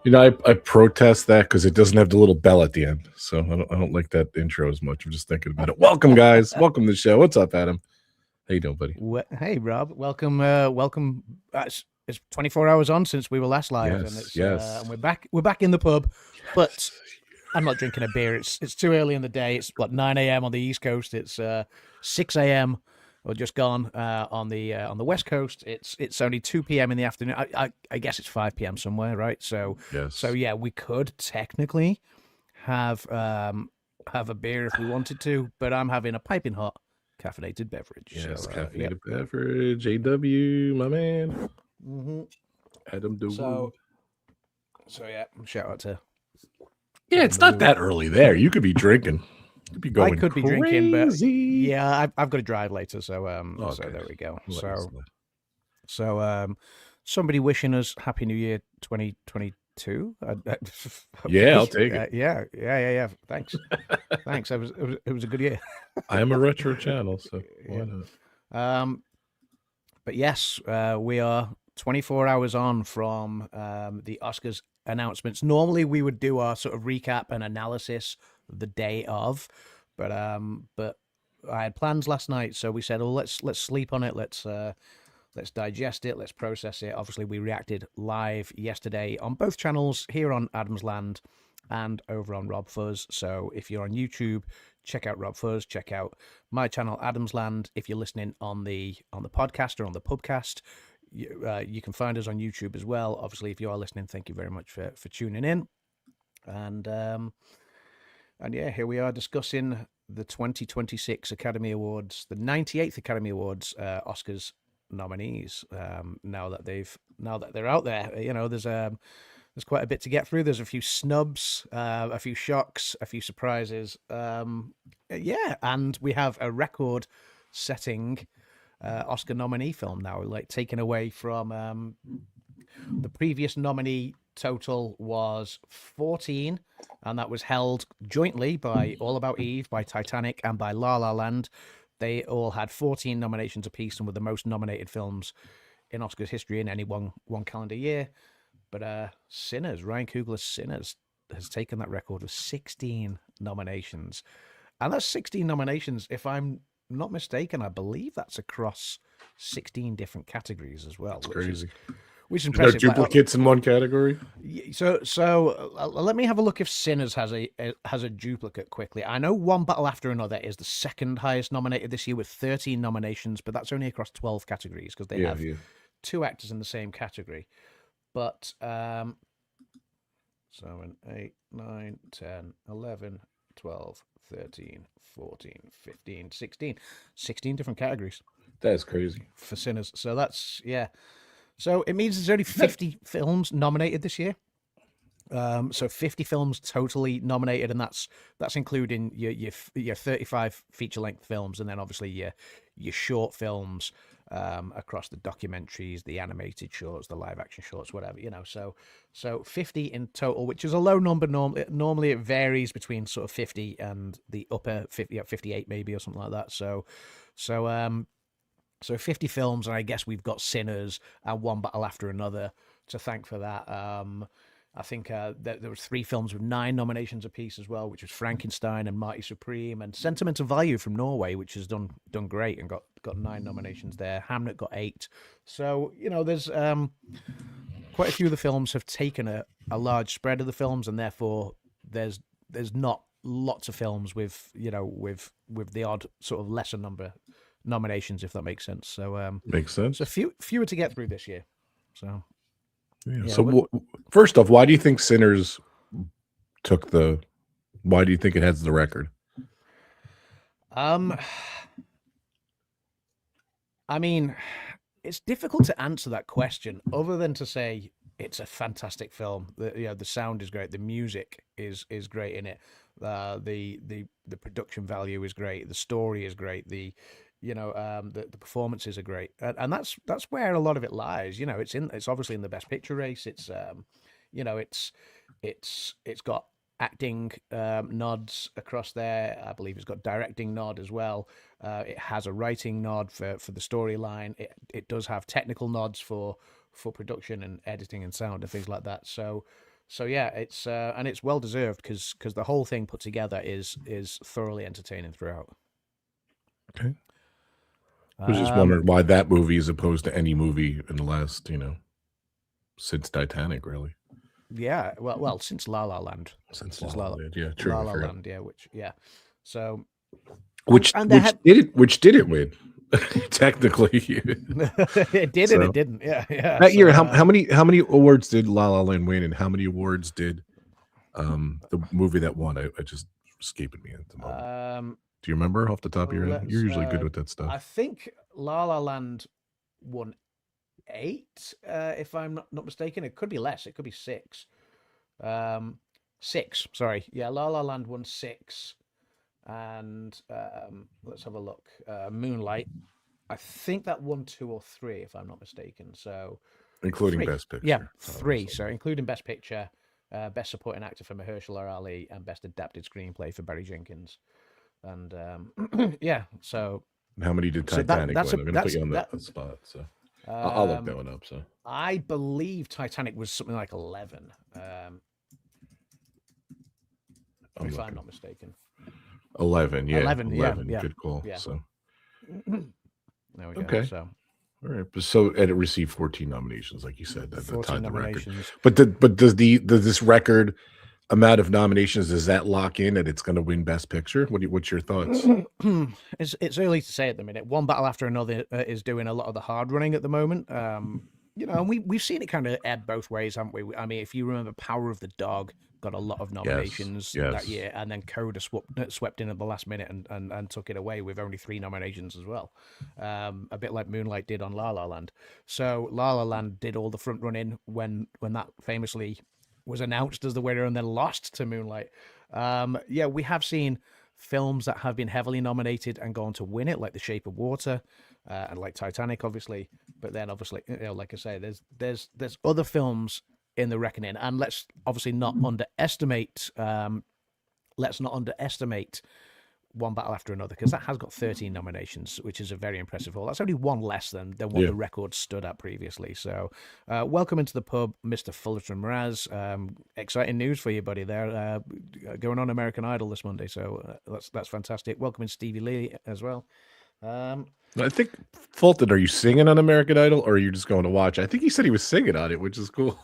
I protest that because it doesn't have the little bell at the end. So I don't like that intro as much. I'm just thinking about it. Welcome, guys. Welcome to the show. What's up, Adam? How you doing, buddy? Hey, Rob. Welcome. Welcome. It's 24 hours on since we were last live, and Yes, it's yes, and we're back. We're back in the pub, but I'm not drinking a beer. It's too early in the day. It's what 9 a.m. on the East Coast. It's 6 a.m. or just gone on the West Coast. It's only 2 p.m. in the afternoon. I guess it's 5 p.m. somewhere, right? So yes. yeah, we could technically have a beer if we wanted to, but I'm having a piping hot caffeinated beverage. Yes, Yep. caffeinated beverage. AW, my man. hmm Adam DeWoo. So so yeah, shout out to Yeah, Adam it's the not Woo. that early there. You could be drinking. You could be I going could be drinking, but crazy. yeah, I've got to drive later, so Okay. there we go. Let us So know. so somebody wishing us Happy New Year 2022. Yeah, I'll Hopefully, take it. yeah. Thanks. It was a good year. I am a retro channel, so why Yeah. not? Um, but yes, we are 24 hours on from the Oscars announcements. Normally, we would do our sort of recap and analysis the day of, but I had plans last night, so we said, "Oh, let's sleep on it. Let's digest it. Let's process it." Obviously, we reacted live yesterday on both channels here on Adam's Land and over on RobFuz. So if you're on YouTube, check out RobFuz. Check out my channel, Adam's Land. If you're listening on the podcast or on the pubcast, you can find us on YouTube as well. Obviously, if you are listening, thank you very much for tuning in. And and yeah, here we are discussing the 2026 Academy Awards, the 98th Academy Awards Oscars nominees. Now that they're out there, there's quite a bit to get through. There's a few snubs, a few shocks, a few surprises. Yeah, and we have a record-setting Oscar nominee film now, like taken away from the previous nominee total was 14, and that was held jointly by All About Eve, by Titanic, and by La La Land. They all had 14 nominations apiece and were the most nominated films in Oscars history in any one calendar year. But Sinners, Ryan Coogler's Sinners, has taken that record with 16 nominations. And that's 16 nominations, if I'm not mistaken, I believe that's across 16 different categories as well, That's which is crazy. which is There's no impressive. duplicates in one category. Let me have a look if Sinners has a duplicate quickly. I know One Battle After Another is the second highest nominated this year with 13 nominations, but that's only across 12 categories because they Yeah, have yeah. two actors in the same category. But 7, 8, 9, 10, 11, 12, 13, 14, 15, 16. 16 different categories That is crazy. for Sinners. So that's, yeah. So it means there's only 50 films nominated this year. So 50 films totally nominated, and that's including your 35 feature length films, and then obviously your short films across the documentaries, the animated shorts, the live action shorts, whatever So 50 in total, which is a low number. Normally it varies between sort of 50 and the upper 50, 58 maybe or something like that. So 50 films, and I guess we've got Sinners and One Battle After Another to thank for that. I think there was three films with 9 nominations apiece as well, which was Frankenstein and Marty Supreme, and Sentimental Value from Norway, which has done great and got 9 nominations there. Hamnet got 8. So there's quite a few of the films have taken a large spread of the films, and therefore there's not lots of films with with the odd sort of lesser number nominations, if that makes sense. Makes So sense. fewer to get through this year. So Yeah. yeah, So, first off, why do you think Sinners took the? Why do you think it has the record? um, I mean, it's difficult to answer that question other than to say it's a fantastic film. The sound is great, the music is great in it, the production value is great, the story is great, the performances are great, and that's where a lot of it lies. It's obviously in the best picture race. You know it's got acting nods across there. I believe it's got directing nod as well. It has a writing nod for the storyline. It does have technical nods for production and editing and sound and things like that. So yeah, it's and it's well deserved because the whole thing put together is thoroughly entertaining throughout. Okay. I was just wondering why that movie as opposed to any movie in the last, since Titanic, really. Yeah, well, since La La Land. Since La La Land, yeah, true. La I La forgot. Land, yeah, so Which and which did it win? Technically, it did and it didn't. Yeah. That year, how many awards did La La Land win, and how many awards did the movie that won? I just escaping me at the moment. Do you remember off the top of your head? You're usually good with that stuff. I think La La Land won 8, if I'm not mistaken. It could be less. It could be 6. 6. Sorry. Yeah, La La Land won 6. And let's have a look. Moonlight, I think that won 2 or 3, if I'm not mistaken. So including 3. Best Picture. Yeah, 3. So including Best Picture, Best Supporting Actor for Mahershala Ali, and Best Adapted Screenplay for Barry Jenkins. And yeah, so how many did Titanic win? I'm going to put you on that spot. So I'll look that one up. So I believe Titanic was something like 11. If I'm not mistaken. 11, yeah. 11, yeah. Good call. Yeah. So there we go. Okay. So all right, so and it received 14 nominations, like you said. That 14 nominations. Record. But does this record amount of nominations, does that lock in that it's going to win Best Picture? What's your thoughts? It's early to say at the minute. One battle after another is doing a lot of the hard running at the moment. And we've seen it kind of ebb both ways, haven't we? I mean, if you remember, Power of the Dog got a lot of nominations that year, and then Coda swept in at the last minute and took it away with only 3 nominations as well. A bit like Moonlight did on La La Land. So La La Land did all the front running when that famously was announced as the winner and then lost to Moonlight. We have seen films that have been heavily nominated and gone to win it, like The Shape of Water, and like Titanic, obviously. But then, obviously, like I say, there's other films in the reckoning, and let's obviously not underestimate. Let's not underestimate One Battle After Another, because that has got 13 nominations, which is a very impressive haul. That's only one less than what the record stood at previously. So welcome into the pub, Mr. Fullerton Mraz. Exciting news for you, buddy, there. Going on American Idol this Monday, so that's fantastic. Welcome in Stevie Lee as well. I think, Fulton, are you singing on American Idol, or are you just going to watch? I think he said he was singing on it, which is cool.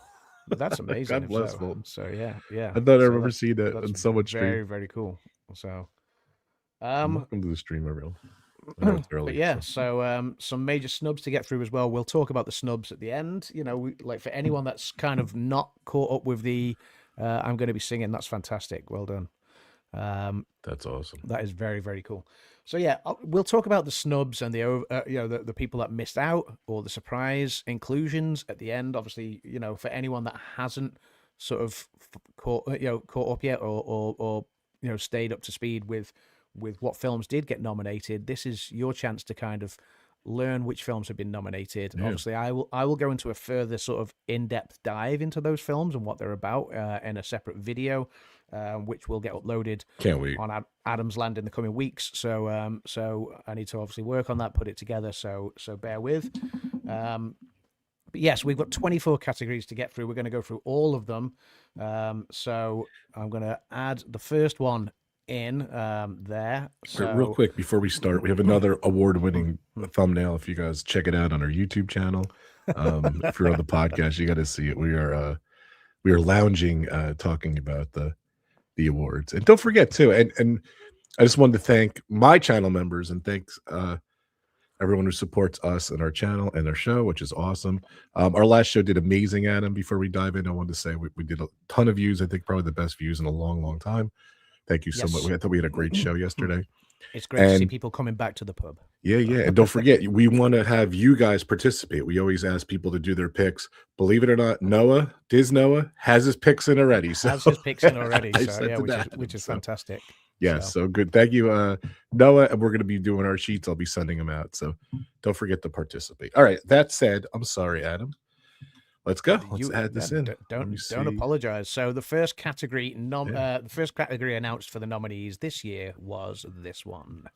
That's amazing. God bless Fulton. So yeah. I thought I remember seeing that on so much very, stream. very cool. So welcome to the stream, everyone. Early, so some major snubs to get through as well. We'll talk about the snubs at the end. Like for anyone that's kind of not caught up with the I'm going to be singing, that's fantastic. Well done. That's awesome. That is very, very cool. So yeah, we'll talk about the snubs and the people that missed out, or the surprise inclusions at the end. Obviously, for anyone that hasn't sort of caught up yet, or stayed up to speed with what films did get nominated, this is your chance to kind of learn which films have been nominated. Yeah. Obviously, I will go into a further sort of in-depth dive into those films and what they're about in a separate video, which will get uploaded on Adam's Land in the coming weeks. So I need to obviously work on that, put it together. So bear with. But yes, we've got 24 categories to get through. We're going to go through all of them. So I'm going to add the first one in there. So real quick before we start, we have another award-winning thumbnail. If you guys check it out on our YouTube channel, if you're on the podcast, you got to see it. We are lounging, talking about the awards, and don't forget too. And I just wanted to thank my channel members and thanks everyone who supports us and our channel and our show, which is awesome. Our last show did amazing, Adam. Before we dive in, I wanted to say we did a ton of views. I think probably the best views in a long, long time. Thank you so much. I thought we had a great show yesterday. It's great to see people coming back to the pub. Yeah. And don't forget, we want to have you guys participate. We always ask people to do their picks. Believe it or not, Noah has his picks in already. So which is fantastic. Yes, so good. Thank you, Noah. And we're going to be doing our sheets. I'll be sending them out. So don't forget to participate. All right. That said, I'm sorry, Adam. Let's go. Let's add this in. Don't apologize. So the first category, announced for the nominees this year was this one.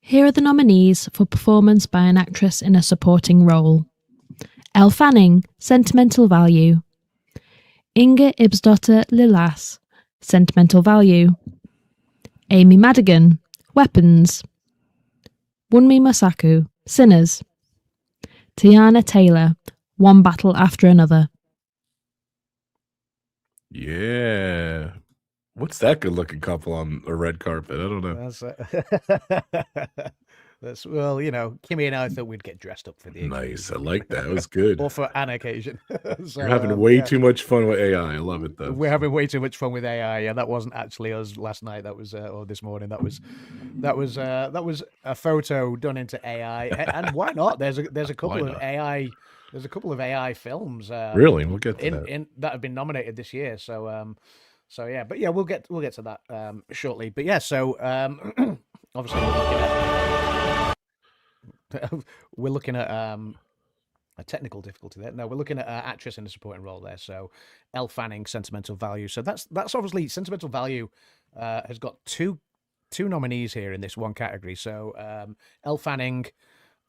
Here are the nominees for performance by an actress in a supporting role. Elle Fanning, Sentimental Value. Inga Ibsdotter Lilas, Sentimental Value. Amy Madigan, Weapons. Wunmi Mosaku, Sinners. Tiana Taylor, One Battle After Another. Yeah. What's that good looking couple on a red carpet? I don't know. That's well, you know, Kimmy and I thought we'd get dressed up for the Nice. I occasion. like that. It was good. Or for an occasion. So, You're having way too much fun with AI. I love it though. We're having way too much fun with AI. Yeah, that wasn't actually us last night. That was or this morning. That was a photo done into AI. And why not? There's a couple of AI. There's a couple of AI films. Really, we'll get to that. That have been nominated this year. So yeah, but yeah, we'll get to that shortly. But yeah, so obviously we're looking at a technical difficulty there. No, we're looking at actress in a supporting role there. So Elle Fanning, Sentimental Value. So that's obviously Sentimental Value has got two nominees here in this one category. So Elle Fanning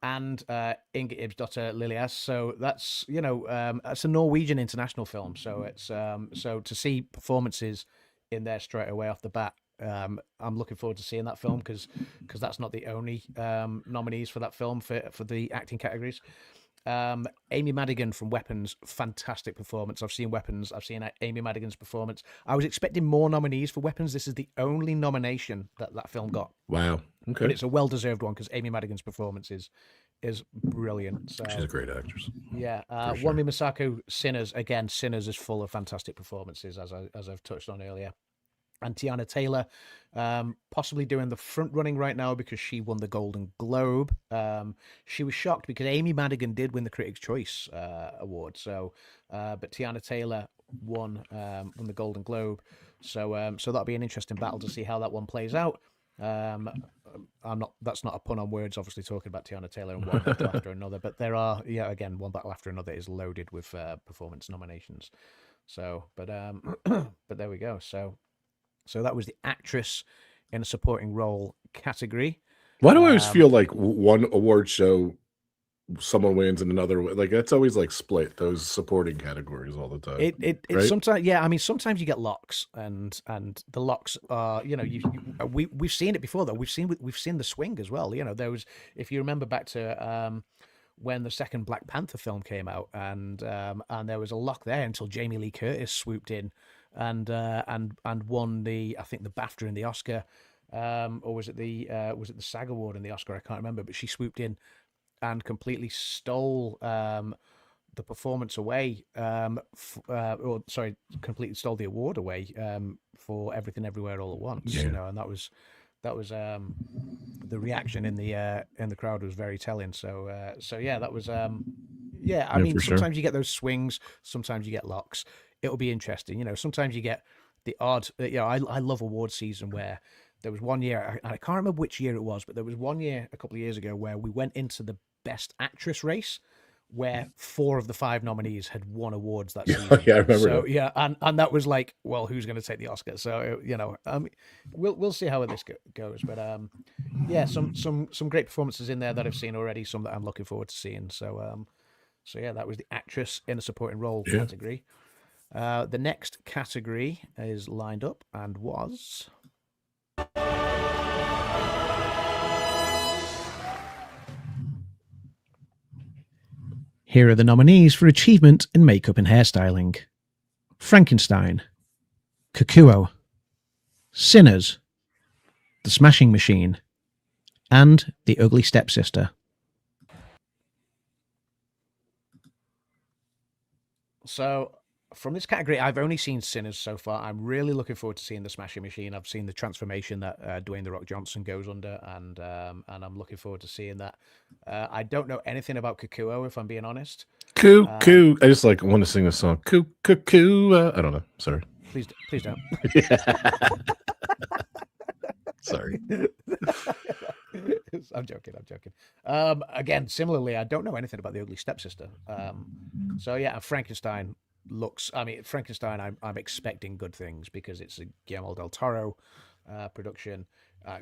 and Inga Ibsdotter Lilias. So that's, you know, it's a Norwegian international film. So it's so to see performances in there straight away off the bat, I'm looking forward to seeing that film because that's not the only nominees for that film for the acting categories. Amy Madigan from Weapons, fantastic performance. I've seen Weapons. I've seen Amy Madigan's performance. I was expecting more nominees for Weapons. This is the only nomination that film got. Wow. Okay. But it's a well-deserved one because Amy Madigan's performance is brilliant. So, she's a great actress. Yeah. Sure. Wunmi Mosaku, Sinners. Again, Sinners is full of fantastic performances, as I've touched on earlier. And Tiana Taylor, possibly doing the front running right now because she won the Golden Globe. She was shocked because Amy Madigan did win the Critics' Choice Award. So, but Tiana Taylor won the Golden Globe. So that'll be an interesting battle to see how that one plays out. That's not a pun on words, obviously talking about Tiana Taylor and One Battle After Another, but there are, again, One Battle After Another is loaded with performance nominations. So, but there we go. So that was the actress in a supporting role category. Why do I always feel like one award show someone wins and another, like that's always like split those supporting categories all the time? It right? Sometimes, yeah. I mean, sometimes you get locks, and the locks are, we've seen it before though. We've seen the swing as well. You know, there was, if you remember back to when the second Black Panther film came out, and there was a lock there until Jamie Lee Curtis swooped in and won the BAFTA and the Oscar, or was it the SAG Award and the Oscar? I can't remember, but she swooped in and completely stole the performance away, completely stole the award away for Everything Everywhere All at Once. Yeah. You know, and that was the reaction in the crowd was very telling. So yeah, that was yeah. I mean, sometimes you get those swings, sometimes you get locks. It'll be interesting. You know, sometimes you get the odd. I love award season where there was one year, I can't remember which year it was, but there was one year a couple of years ago where we went into the Best Actress race, where 4 of the 5 nominees had won awards that season. Yeah, I remember. So that. Yeah, and that was like, well, who's going to take the Oscar? So we'll see how this goes. But yeah, some great performances in there that I've seen already. Some that I'm looking forward to seeing. So yeah, that was the actress in a supporting role category. The next category is lined up and was. Here are the nominees for achievement in makeup and hairstyling: Frankenstein, Kakuo, Sinners, The Smashing Machine, and The Ugly Stepsister. So, from this category, I've only seen Sinners so far. I'm really looking forward to seeing The Smashing Machine. I've seen the transformation that Dwayne "The Rock" Johnson goes under, and I'm looking forward to seeing that. I don't know anything about Kakuo, if I'm being honest. Coo. I just want to sing a song. Coo. I don't know. Sorry. Please don't. Sorry. I'm joking. Again, similarly, I don't know anything about The Ugly Stepsister. So yeah, Frankenstein looks. I mean, Frankenstein. I'm expecting good things because it's a Guillermo del Toro production.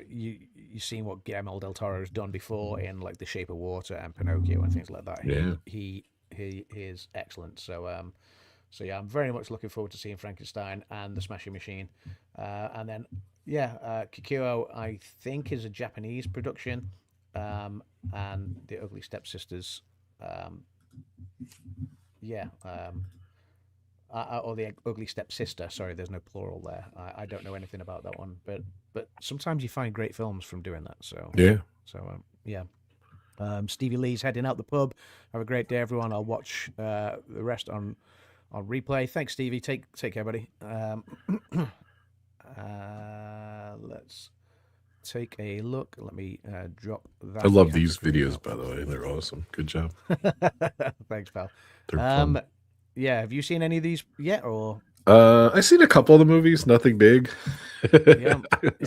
You've seen what Guillermo del Toro has done before in like The Shape of Water and Pinocchio and things like that. He is excellent. So so yeah, I'm very much looking forward to seeing Frankenstein and The Smashing Machine, and then Kikuo I think is a Japanese production, and The Ugly Stepsisters, yeah. Or The Ugly Stepsister. Sorry, there's no plural there. I don't know anything about that one, but sometimes you find great films from doing that. So Yeah. So yeah. Stevie Lee's heading out the pub. Have a great day, everyone. I'll watch the rest on replay. Thanks, Stevie. Take care, buddy. Let's take a look. Let me drop that. I love these videos, by the way. They're awesome. Good job. Thanks, pal. They're fun. Yeah, have you seen any of these yet, or? I've seen a couple of the movies, nothing big. Yeah.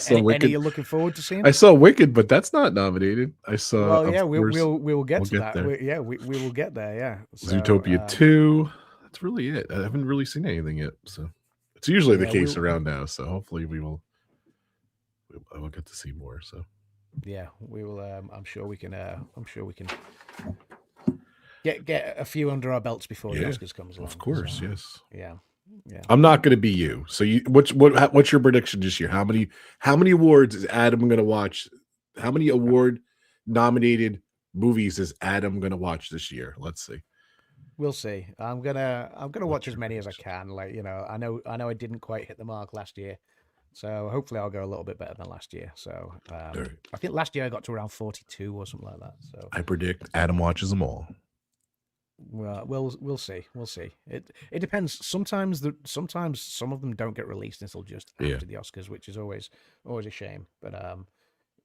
Any you're looking forward to seeing? I saw Wicked, but that's not nominated. I saw. Well, yeah, we will get to that. There. We will get there. Yeah. So, Zootopia 2. That's really it. I haven't really seen anything yet, so it's usually the case around now. So hopefully I will get to see more. So yeah, we will. I'm sure we can. Get a few under our belts before the Oscars comes along. Of course, yes. Yeah. Yeah. I'm not going to be you. So what's your prediction this year? How many awards is Adam going to watch? How many award nominated movies is Adam going to watch this year? Let's see. We'll see. I'm gonna watch as many as I can. Like, you know, I know I didn't quite hit the mark last year, so hopefully I'll go a little bit better than last year. So I think last year I got to around 42 or something like that. So I predict Adam watches them all. Well, we'll see. We'll see. It depends. Sometimes some of them don't get released until just after the Oscars, which is always a shame. But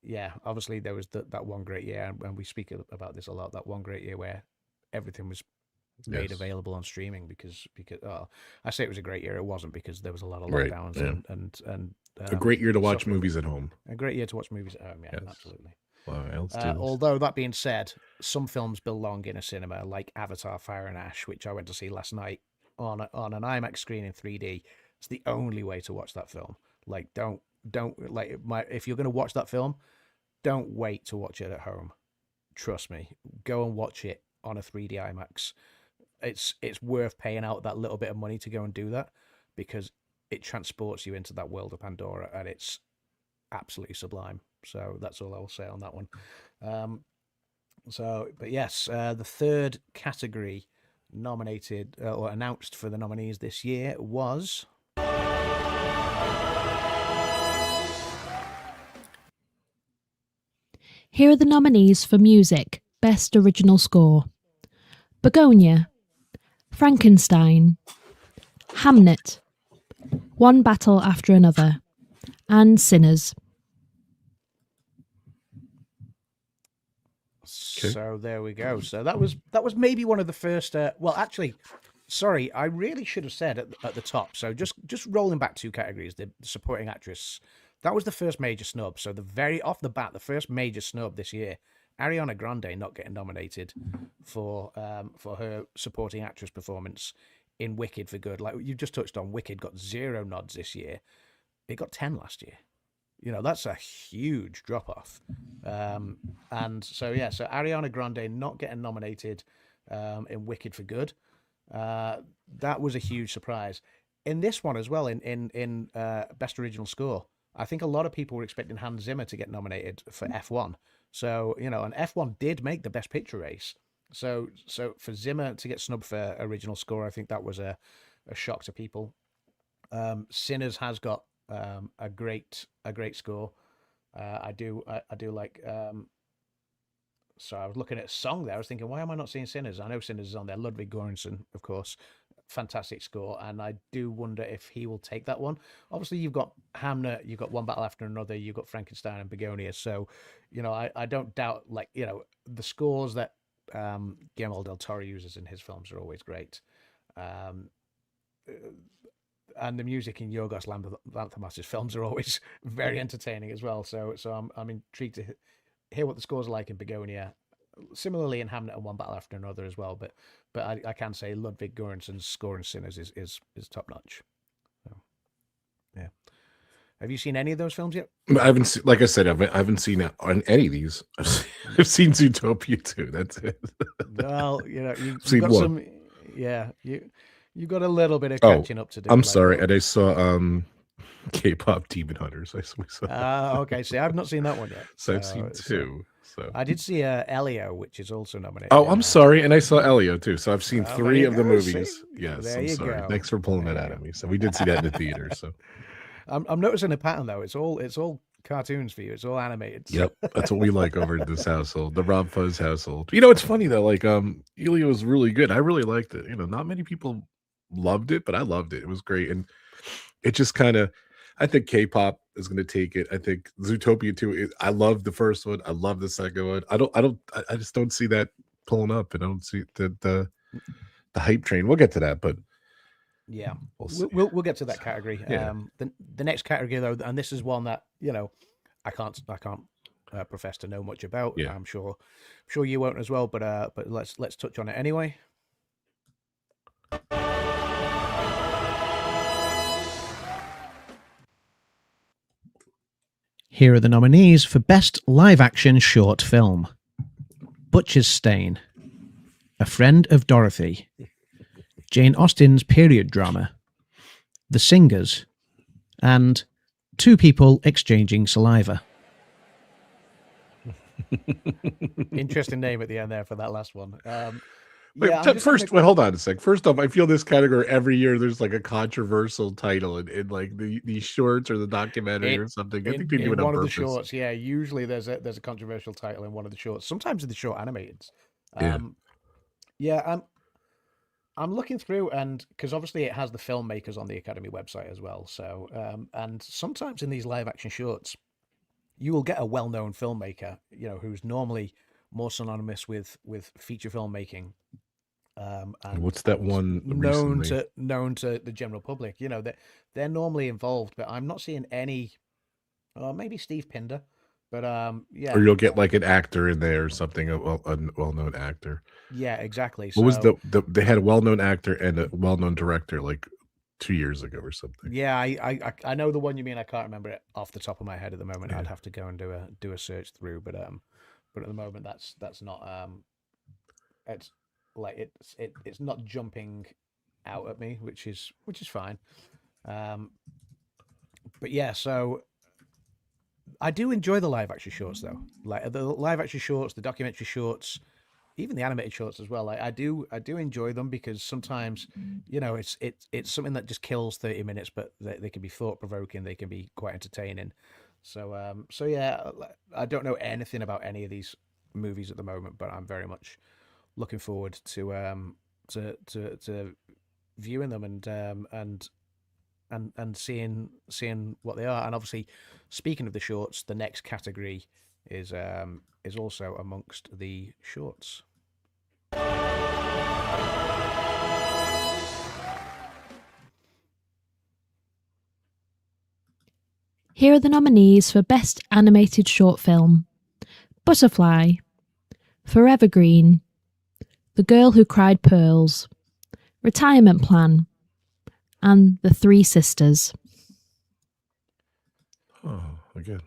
yeah, obviously there was that one great year, and we speak about this a lot. That one great year where everything was made available on streaming because I say it was a great year. It wasn't, because there was a lot of lockdowns and a great year to watch movies at home. A great year to watch movies at home. Yeah, absolutely. Although that being said, some films belong in a cinema, like Avatar: Fire and Ash, which I went to see last night on an IMAX screen in 3D. It's the only way to watch that film. Like, don't if you're going to watch that film, don't wait to watch it at home. Trust me, go and watch it on a 3D IMAX. It's worth paying out that little bit of money to go and do that, because it transports you into that world of Pandora, and it's absolutely sublime. So that's all I will say on that one. But yes, the third category nominated or announced for the nominees this year was Here are the nominees for music, Best Original Score: Begonia, Frankenstein, Hamnet, One Battle After Another, and Sinners. So there we go. So that was maybe one of the first. Well, actually, sorry, I really should have said at the top. So just rolling back 2 categories, the supporting actress. That was the first major snub. So the very off the bat, the first major snub this year, Ariana Grande not getting nominated for her supporting actress performance in Wicked for Good. Like you just touched on, Wicked got 0 nods this year. It got 10 last year. You know, that's a huge drop off. And so Ariana Grande not getting nominated in Wicked for Good. That was a huge surprise. In this one as well, in Best Original Score, I think a lot of people were expecting Hans Zimmer to get nominated for F1. So, you know, and F1 did make the Best Picture race. So for Zimmer to get snubbed for original score, I think that was a shock to people. Sinners has got a great score. I do like. So I was looking at a song there. I was thinking, why am I not seeing Sinners? I know Sinners is on there. Ludwig Göransson, of course, fantastic score, and I do wonder if he will take that one. Obviously, you've got Hamnet, you've got One Battle After Another, you've got Frankenstein and Begonia. So, you know, I don't doubt, like, you know, the scores that Guillermo del Toro uses in his films are always great. And the music in Yorgos Lanthimos' films are always very entertaining as well. So I'm intrigued to hear what the scores are like in Begonia. Similarly in Hamnet and One Battle After Another as well. But I can say Ludwig Göransson's score in Sinners is top notch. So, yeah. Have you seen any of those films yet? I haven't seen, like I said, I haven't seen it on any of these. I've seen Zootopia too. That's it. Well, you've Seen got one. some, yeah, you got a little bit of Oh, catching up to do. I'm like, sorry, well, and I saw K-pop Demon Hunters. We saw. okay. See, I've not seen that one yet. So I've seen two. So I did see Elio, which is also nominated. oh, I'm sorry, and I saw Elio too. So I've seen there 3 you of the go, movies. see? Yes, There I'm you sorry. go. Thanks for pulling There that you out of go. me. So we did see that in the theater. So I'm noticing a pattern though. It's all cartoons for you. It's all animated. yep, that's what we like over in this household, the RobFuz household. You know, it's funny though. Like Elio was really good. I really liked it. You know, not many people loved it, but I loved it. It was great, and it just kind of. I think K-pop is going to take it. I think Zootopia 2. I love the first one. I love the second one. I just don't see that pulling up. I don't see the hype train. We'll get to that, but Yeah, we'll see. we'll get to that category. Yeah. The next category though, and this is one that I can't profess to know much about. Yeah. I'm sure you won't as well. But let's touch on it anyway. Here are the nominees for Best Live Action Short Film: Butcher's Stain, A Friend of Dorothy, Jane Austen's period drama, The Singers, and Two People Exchanging Saliva. Interesting name at the end there for that last one. Wait, hold on a sec. First off, I feel this category every year there's like a controversial title in like the shorts or the documentary or something. I think they do it on one of the purpose. shorts. Yeah, usually there's a controversial title in one of the shorts. Sometimes in the short animateds. I'm looking through, and because obviously it has the filmmakers on the Academy website as well. So and sometimes in these live action shorts, you will get a well-known filmmaker, who's normally more synonymous with feature filmmaking. And what's that one known recently? to the general public? They're normally involved, but I'm not seeing any. Maybe Steve Pinder, but yeah. Or you'll get like an actor in there or something, a well-known actor. Yeah, exactly. What was they had a well-known actor and a well-known director like 2 years ago or something. Yeah, I know the one you mean. I can't remember it off the top of my head at the moment. Yeah. I'd have to go and do a search through, but at the moment that's not it's like it's not jumping out at me, which is fine. But yeah, so I do enjoy the live action shorts though. Like the live action shorts, the documentary shorts, even the animated shorts as well. Like I do enjoy them because sometimes, it's something that just kills 30 minutes, but they can be thought provoking. They can be quite entertaining. So yeah, I don't know anything about any of these movies at the moment, but I'm very much looking forward to viewing them and seeing what they are. And obviously, speaking of the shorts, the next category is also amongst the shorts. Here are the nominees for Best Animated Short Film: Butterfly, Forever Green, The Girl Who Cried Pearls, Retirement Plan, and The Three Sisters. Oh, again.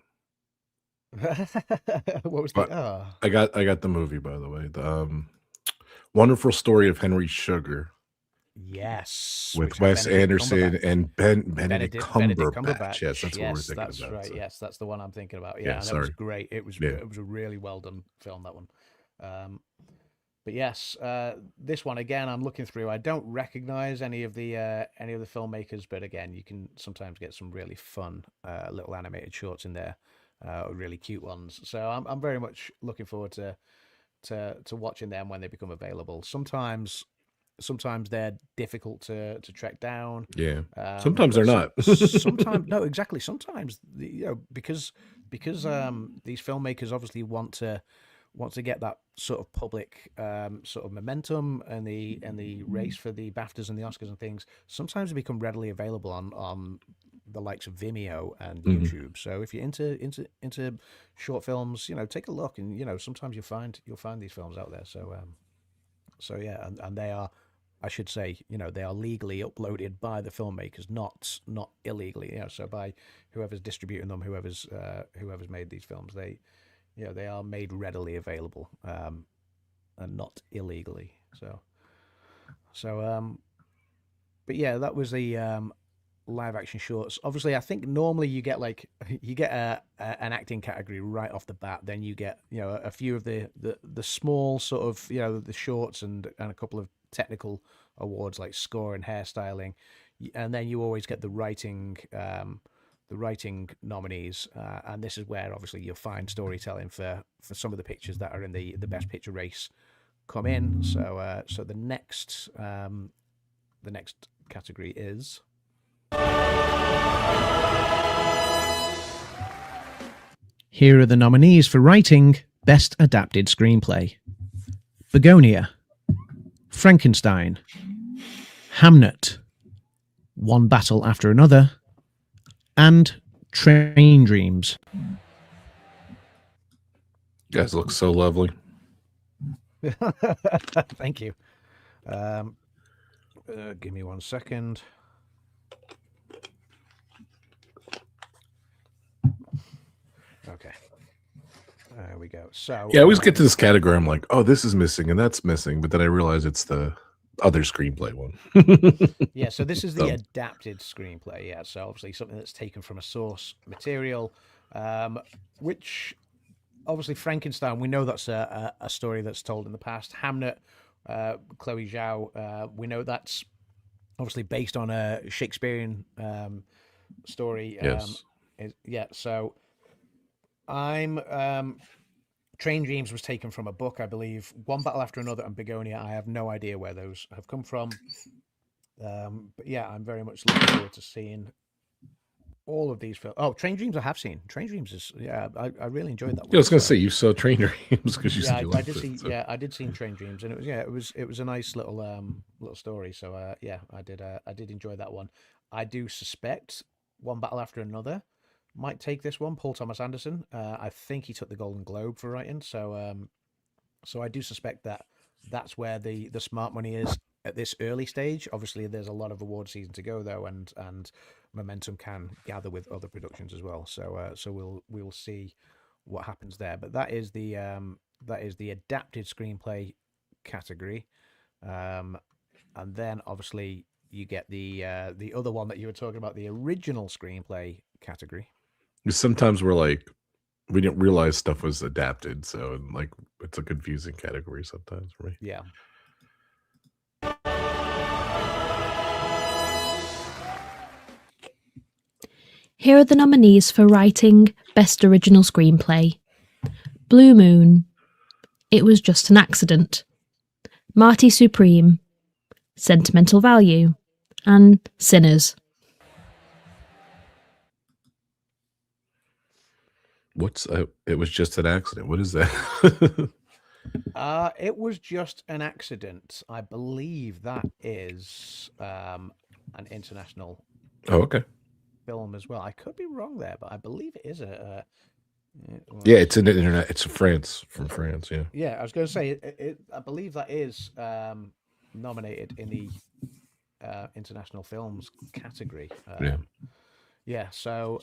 What was I got the movie, by the way. The Wonderful Story of Henry Sugar. Yes, with Wes Anderson and Benedict Cumberbatch. Yes, that's what we're thinking that's about. Right. So. Yes, that's the one I'm thinking about. Yeah, and that was great. It was a really well done film, that one. But yes, this one again, I'm looking through. I don't recognize any of the filmmakers, but again, you can sometimes get some really fun little animated shorts in there, really cute ones. So I'm very much looking forward to watching them when they become available. Sometimes they're difficult to track down. Yeah. Sometimes they're not. Sometimes no, exactly. Sometimes because these filmmakers obviously want to get that sort of public sort of momentum and the race for the BAFTAs and the Oscars and things. Sometimes they become readily available on the likes of Vimeo and YouTube. So if you're into short films, take a look, and sometimes you'll find these films out there. So yeah, and they are I should say, they are legally uploaded by the filmmakers, not illegally. So by whoever's distributing them, whoever's made these films, they are made readily available, and not illegally. But yeah, that was the live action shorts. Obviously, I think normally you get an acting category right off the bat. Then you get a few of the small sort of the shorts and a couple of technical awards like score and hairstyling, and then you always get the writing nominees, and this is where obviously you'll find storytelling for some of the pictures that are in the best picture race come in. So the next category is here are the nominees for writing best adapted screenplay: Begonia, Frankenstein, Hamnet, One Battle After Another, and Train Dreams. You guys look so lovely. Thank you. Give me 1 second. Okay. There we go. So yeah, I always get to this category. I'm like, oh, this is missing and that's missing, but then I realize it's the other screenplay one. Yeah, so this is the adapted screenplay. Yeah, so obviously something that's taken from a source material, which obviously Frankenstein, we know that's a story that's told in the past. Hamnet, Chloe Zhao, we know that's obviously based on a Shakespearean story. Yes. So I'm Train Dreams was taken from a book, I believe. One Battle After Another and Begonia, I have no idea where those have come from. But yeah, I'm very much looking forward to seeing all of these films. Oh, Train Dreams I have seen. Train Dreams is, I really enjoyed that one. Yeah, I was going to say, you saw Train Dreams because you said you liked it. Yeah, I did see Train Dreams, and it was a nice little story. So yeah, I did enjoy that one. I do suspect One Battle After Another might take this one. Paul Thomas Anderson. I think he took the Golden Globe for writing. So I do suspect that's where the smart money is at this early stage. Obviously, there's a lot of award season to go though, and momentum can gather with other productions as well. So we will see what happens there. But that is the adapted screenplay category, and then obviously you get the other one that you were talking about, the original screenplay category. Sometimes we're like, we didn't realize stuff was adapted, so like it's a confusing category sometimes for me. Yeah. Here are the nominees for writing Best Original Screenplay: Blue Moon, It Was Just an Accident, Marty Supreme, Sentimental Value, and Sinners. It Was Just an Accident? What is that? It Was Just an Accident. I believe that is an international okay. film as well. I could be wrong there, but I believe it is a yeah, it's an internet. It's France, from France. Yeah. Yeah, I was going to say I believe that is nominated in the international films category. Yeah. So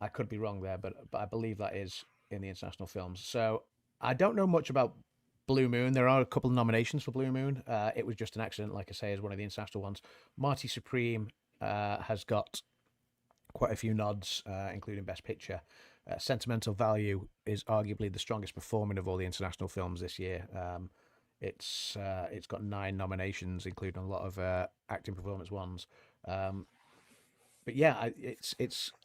I could be wrong there, but I believe that is in the international films. So I don't know much about Blue Moon. There are a couple of nominations for Blue Moon. It Was Just an Accident, like I say, is one of the international ones. Marty Supreme has got quite a few nods, including Best Picture. Sentimental Value is arguably the strongest performing of all the international films this year. It's got 9 nominations, including a lot of acting performance ones. But yeah,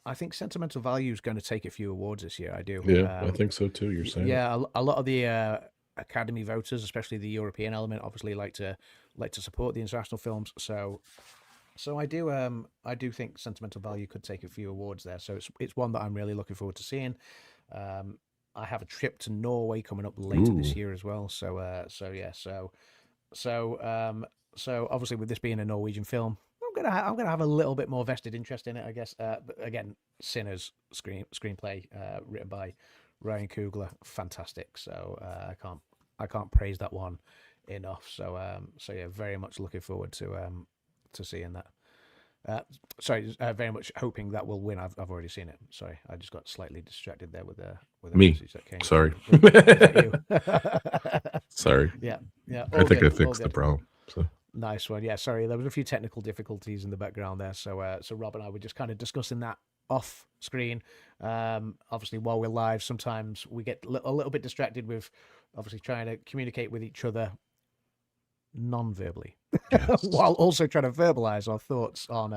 I think Sentimental Value is going to take a few awards this year. I do. Yeah, I think so too. You're saying. Yeah, a lot of the Academy voters, especially the European element, obviously like to support the international films. So I do think Sentimental Value could take a few awards there. So it's one that I'm really looking forward to seeing. I have a trip to Norway coming up later this year as well. So obviously with this being a Norwegian film, I'm gonna have a little bit more vested interest in it, I guess. But again, Sinners screenplay written by Ryan Coogler, fantastic. So I can't praise that one enough. So yeah, very much looking forward to seeing that. Very much hoping that will win. I've already seen it. Sorry, I just got slightly distracted there with a Me. message that came. Sorry. Is that you? Sorry. Yeah. I think good, I fixed the problem. So. Nice one. Yeah, sorry, there was a few technical difficulties in the background there. So Rob and I were just kind of discussing that off screen. Obviously, while we're live, sometimes we get a little bit distracted with obviously trying to communicate with each other non-verbally, Yes. while also trying to verbalize our thoughts on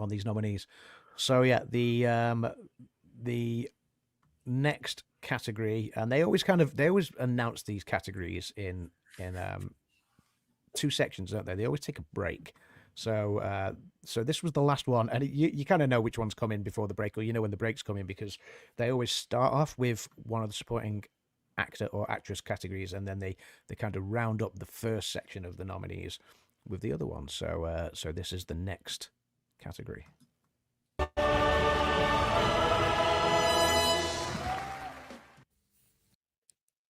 these nominees. So yeah, the next category, and they always announce these categories in two sections, don't they? They always take a break. So this was the last one, and you kind of know which one's coming before the break, or you know when the break's coming, because they always start off with one of the supporting actor or actress categories, and then they kind of round up the first section of the nominees with the other one. So this is the next category.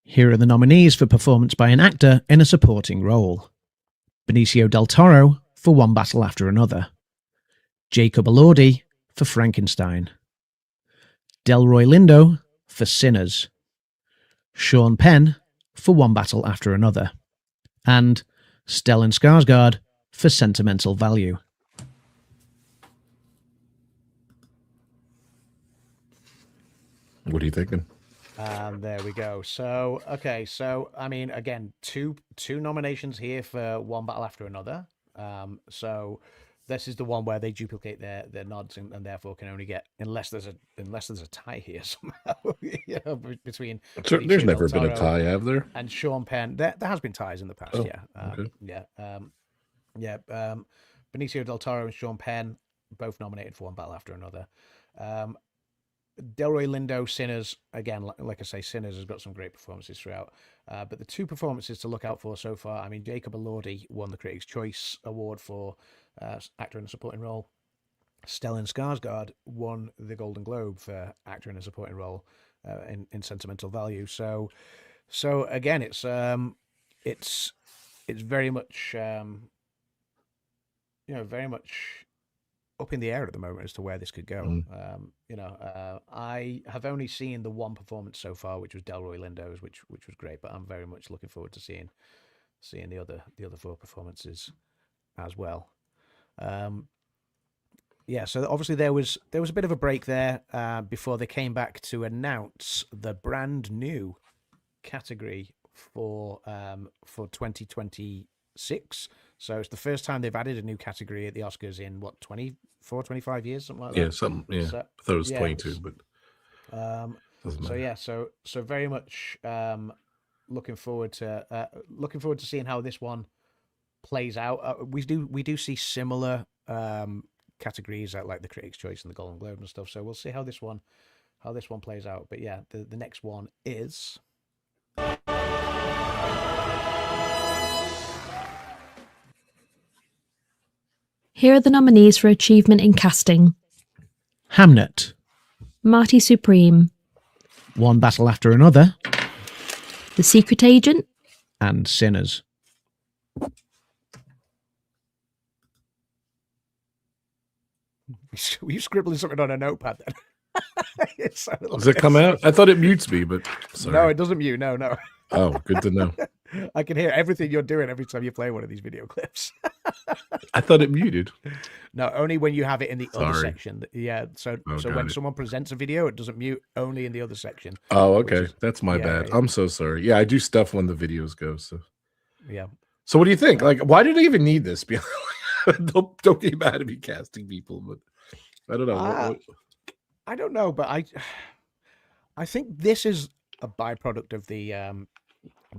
Here are the nominees for performance by an actor in a supporting role. Benicio del Toro for One Battle After Another. Jacob Elordi for Frankenstein. Delroy Lindo for Sinners. Sean Penn for One Battle After Another. And Stellan Skarsgård for Sentimental Value. What are you thinking? There we go. So, okay. So, I mean, again, two nominations here for One Battle After Another. So this is the one where they duplicate their nods and therefore can only get, unless there's a tie here somehow, between. So there's never been a tie, have there? And Sean Penn. There has been ties in the past. Oh, yeah. okay. Benicio del Toro and Sean Penn both nominated for One Battle After Another. Delroy Lindo, Sinners, again, like I say, Sinners has got some great performances throughout. But the two performances to look out for so far, I mean, Jacob Elordi won the Critics' Choice Award for actor in a supporting role. Stellan Skarsgård won the Golden Globe for actor in a supporting role in Sentimental Value. So again, it's very much very much up in the air at the moment as to where this could go. I have only seen the one performance so far, which was Delroy Lindo's, which was great, but I'm very much looking forward to seeing the other four performances as well. So obviously there was a bit of a break there before they came back to announce the brand new category for 2026. So it's the first time they've added a new category at the Oscars in 24, 25 years, something like that. Yeah, something. Yeah, so, I thought it was 22, but so very much looking forward to seeing how this one plays out. We do see similar categories at like the Critics' Choice and the Golden Globe and stuff. So we'll see how this one plays out. But yeah, the next one is. Here are the nominees for achievement in casting. Hamnet. Marty Supreme. One Battle After Another. The Secret Agent. And Sinners. Were you scribbling something on a notepad then? Does it come out? I thought it mutes me, but sorry. No, it doesn't mute. No. Oh, good to know. I can hear everything you're doing every time you play one of these video clips. I thought it muted. No, only when you have it in the other section. Yeah, so when it. someone presents a video, it doesn't mute, only in the other section. Oh, okay. That's my bad. Yeah. I'm so sorry. Yeah, I do stuff when the videos go. So yeah. So what do you think? Like, why do they even need this? Don't get mad at me casting people, but I don't know. I don't know, but I think this is a byproduct of the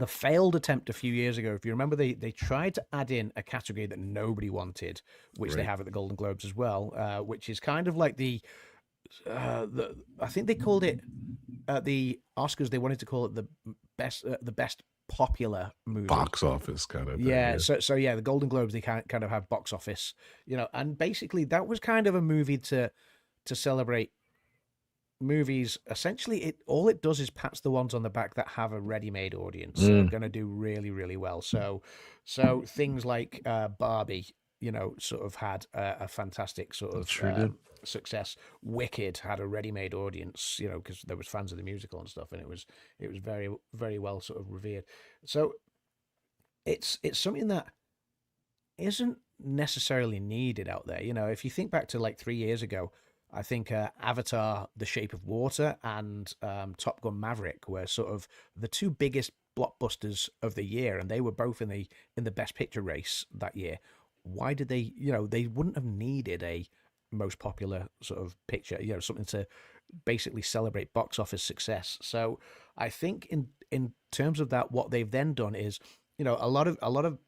failed attempt a few years ago. If you remember, they tried to add in a category that nobody wanted, which they have at the Golden Globes as well, which is kind of like the I think they called it at the Oscars. They wanted to call it the best popular movie, box office kind of thing, yeah. So yeah, the Golden Globes, they kind of have box office, and basically that was kind of a movie to celebrate movies, essentially all it does is pats the ones on the back that have a ready-made audience, so are going to do really, really well. So things like Barbie, sort of had a fantastic sort of Sure did. success. Wicked had a ready-made audience, because there was fans of the musical and stuff, and it was very, very well sort of revered. So it's something that isn't necessarily needed out there. If you think back to like 3 years ago, I think Avatar: The Shape of Water and Top Gun: Maverick were sort of the two biggest blockbusters of the year, and they were both in the Best Picture race that year. Why did they? They wouldn't have needed a most popular sort of picture, something to basically celebrate box office success. So I think in terms of that, what they've then done is, a lot of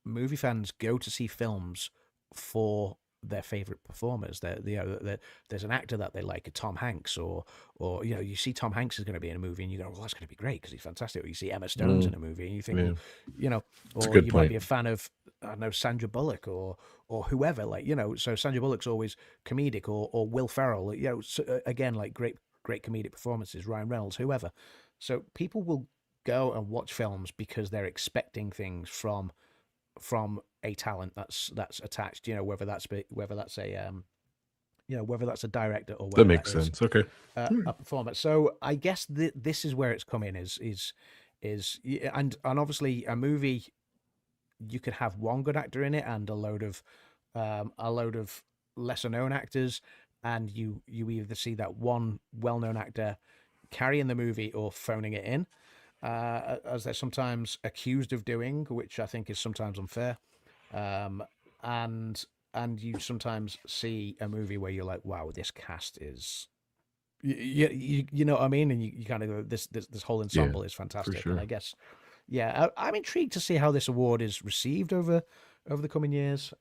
movie fans go to see films for their favorite performers. There's an actor that they like, Tom Hanks, or you see Tom Hanks is going to be in a movie and you go, well, that's going to be great because he's fantastic. Or you see Emma Stone's in a movie and you think, well, or you might be a fan of, I don't know, Sandra Bullock or whoever, so Sandra Bullock's always comedic, or Will Ferrell, so, again, like great comedic performances, Ryan Reynolds, whoever. So people will go and watch films because they're expecting things from a talent that's attached, whether that's a whether that's a director or whether That makes sense. Okay. A performer. So I guess this is where it's come in is and obviously a movie, you could have one good actor in it and a load of lesser known actors, and you either see that one well-known actor carrying the movie or phoning it in, as they're sometimes accused of doing, which I think is sometimes unfair. And you sometimes see a movie where you're like, wow, this cast is, you know what I mean? And you kind of go, this whole ensemble is fantastic. sure. And I guess, I'm intrigued to see how this award is received over the coming years.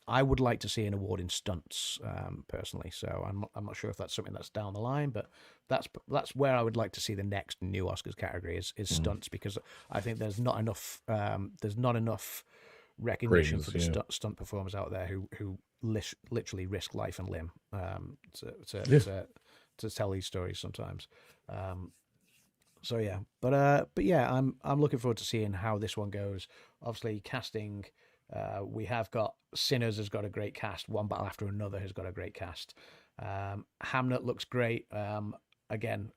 I would like to see an award in stunts, personally. So I'm not sure if that's something that's down the line, but that's where I would like to see the next new Oscars category is stunts, because I think there's not enough recognition for the stunt performers out there who literally risk life and limb to tell these stories sometimes. So yeah, but yeah, I'm looking forward to seeing how this one goes. Obviously, casting, we have got Sinners has got a great cast. One Battle After Another has got a great cast. Hamnet looks great. Again,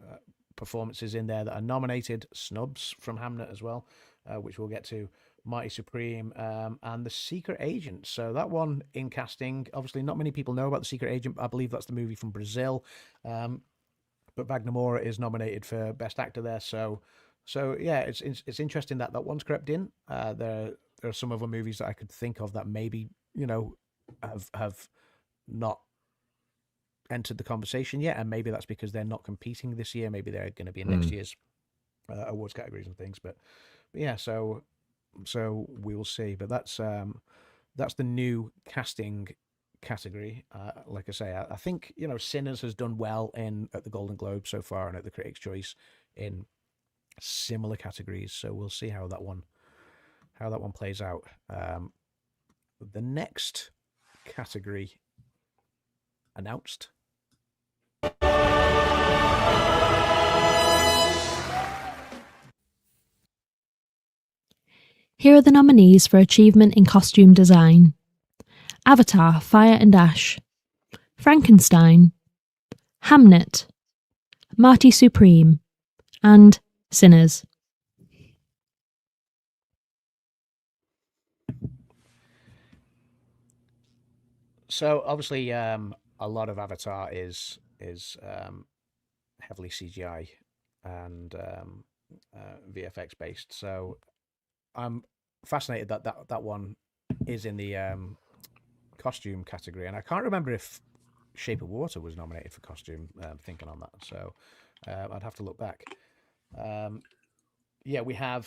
performances in there that are nominated. Snubs from Hamnet as well, which we'll get to. Mighty Supreme, and The Secret Agent. So that one in casting, obviously not many people know about The Secret Agent. I believe that's the movie from Brazil. But Wagner Moura is nominated for Best Actor there. So yeah, it's interesting that one's crept in. There are some other movies that I could think of that maybe, have not entered the conversation yet, and maybe that's because they're not competing this year. Maybe they're going to be in next year's awards categories and things. But yeah, so we will see. But that's the new casting category. Like I say, I think Sinners has done well at the Golden Globe so far and at the Critics' Choice in similar categories. So we'll see how that one plays out. The next category announced. Here are the nominees for achievement in costume design: Avatar: Fire and Ash, Frankenstein, Hamnet, Marty Supreme, and Sinners. So obviously, a lot of Avatar is heavily CGI and VFX based. So I'm fascinated that one is in the costume category, and I can't remember if Shape of Water was nominated for costume. Thinking on that, so I'd have to look back. Yeah, we have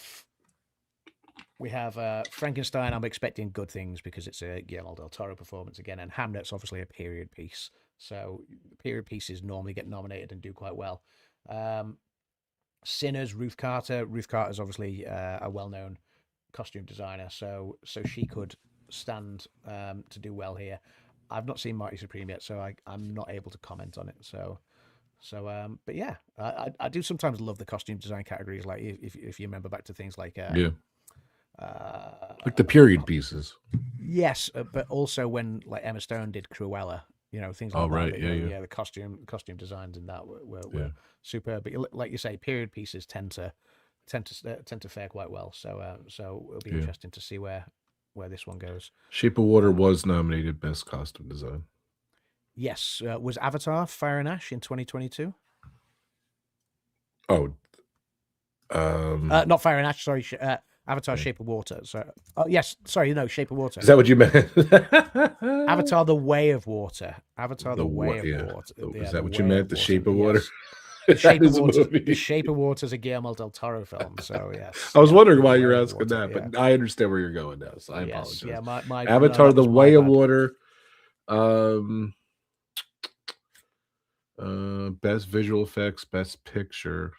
Frankenstein. I'm expecting good things because it's a Guillermo del Toro performance again, and Hamlet's obviously a period piece, so period pieces normally get nominated and do quite well. Sinners, Ruth Carter. Ruth Carter's obviously a well-known costume designer, so she could stand to do well here. I've not seen Marty Supreme yet, so I'm not able to comment on it. So So, but yeah, I do sometimes love the costume design categories. Like if you remember back to things like Yeah, uh, like the period pieces. yes, but also when like Emma Stone did Cruella, things Oh like that. right, yeah, yeah, Yeah, the costume designs in that were yeah. superb. But like you say, period pieces tend to fare quite well. So it'll be Yeah. interesting to see where this one goes. Shape of Water was nominated best costume design. Yes, was Avatar Fire and Ash in 2022? Oh, Not Fire and Ash. Sorry, Avatar: yeah. Shape of Water. So, oh yes, sorry, no, Shape of Water. Is that what you meant? Avatar: The Way of Water. Avatar: The Way of yeah. Water. Is Yeah, that The what you Way meant? of The Water. Shape of Water. Yes. The Shape That of is a Water. movie. The Shape of Water is a Guillermo del Toro film. So yes. I was yeah, wondering The why Way you're of asking Water, that, yeah. but I understand where you're going now. So I Yes, apologize. yeah, no, Avatar: that The was my Way of bad. Water. Best visual effects, best picture,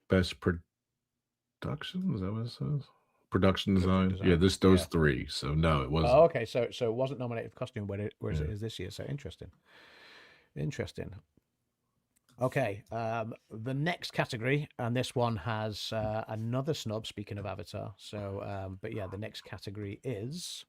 best production. Is that what it says? Production design. Yeah, those three. So no, it wasn't. Oh, okay. So it wasn't nominated for costume, whereas it is this year. So interesting. Okay. The next category, and this one has another snub. Speaking of Avatar, so but yeah, the next category is.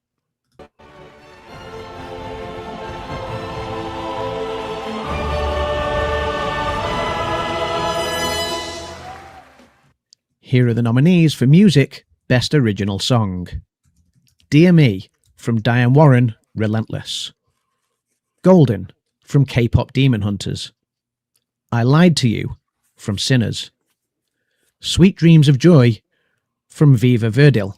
Here are the nominees for Music Best Original Song. Dear Me from Diane Warren, Relentless. Golden from K-pop Demon Hunters. I Lied to You from Sinners. Sweet Dreams of Joy from Viva Verdil.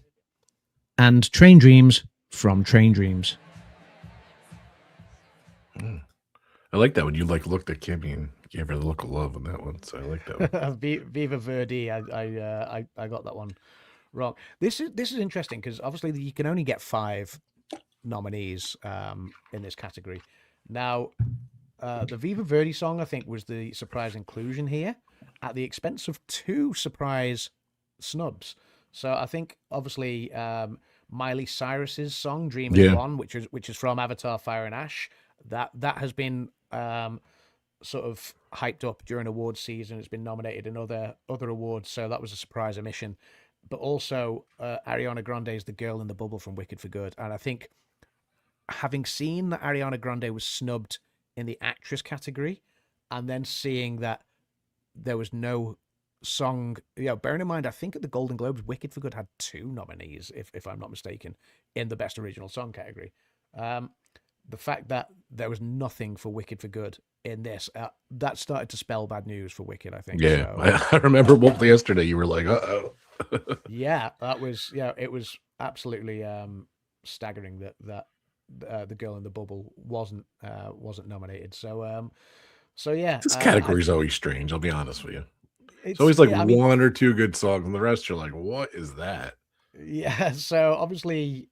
And Train Dreams from Train Dreams. I like that when you looked at Kimmy and gave her the look of love on that one. So I like that one. Viva Verdi, I got that one wrong. This is interesting because obviously you can only get 5 nominees in this category. Now, the Viva Verdi song I think was the surprise inclusion here, at the expense of 2 surprise snubs. So I think obviously Miley Cyrus's song "Dreamers Yeah. One," which is from Avatar: Fire and Ash, that has been sort of hyped up during awards season. It's been nominated in other awards, so that was a surprise omission. But also Ariana Grande's "The Girl in the Bubble" from Wicked for Good, and I think having seen that Ariana Grande was snubbed in the actress category, and then seeing that there was no song, bearing in mind, I think at the Golden Globes, Wicked for Good had 2 nominees, if I'm not mistaken, in the Best Original Song category. The fact that there was nothing for Wicked for Good in this, that started to spell bad news for Wicked, I think. Yeah. So, I remember yesterday you were like, uh-oh. yeah, that was, it was absolutely staggering that The Girl in the Bubble wasn't nominated. So yeah, This category's always strange, I'll be honest with you. it's always like yeah, I mean, 1 or 2 good songs, and the rest you're like, what is that? yeah. So obviously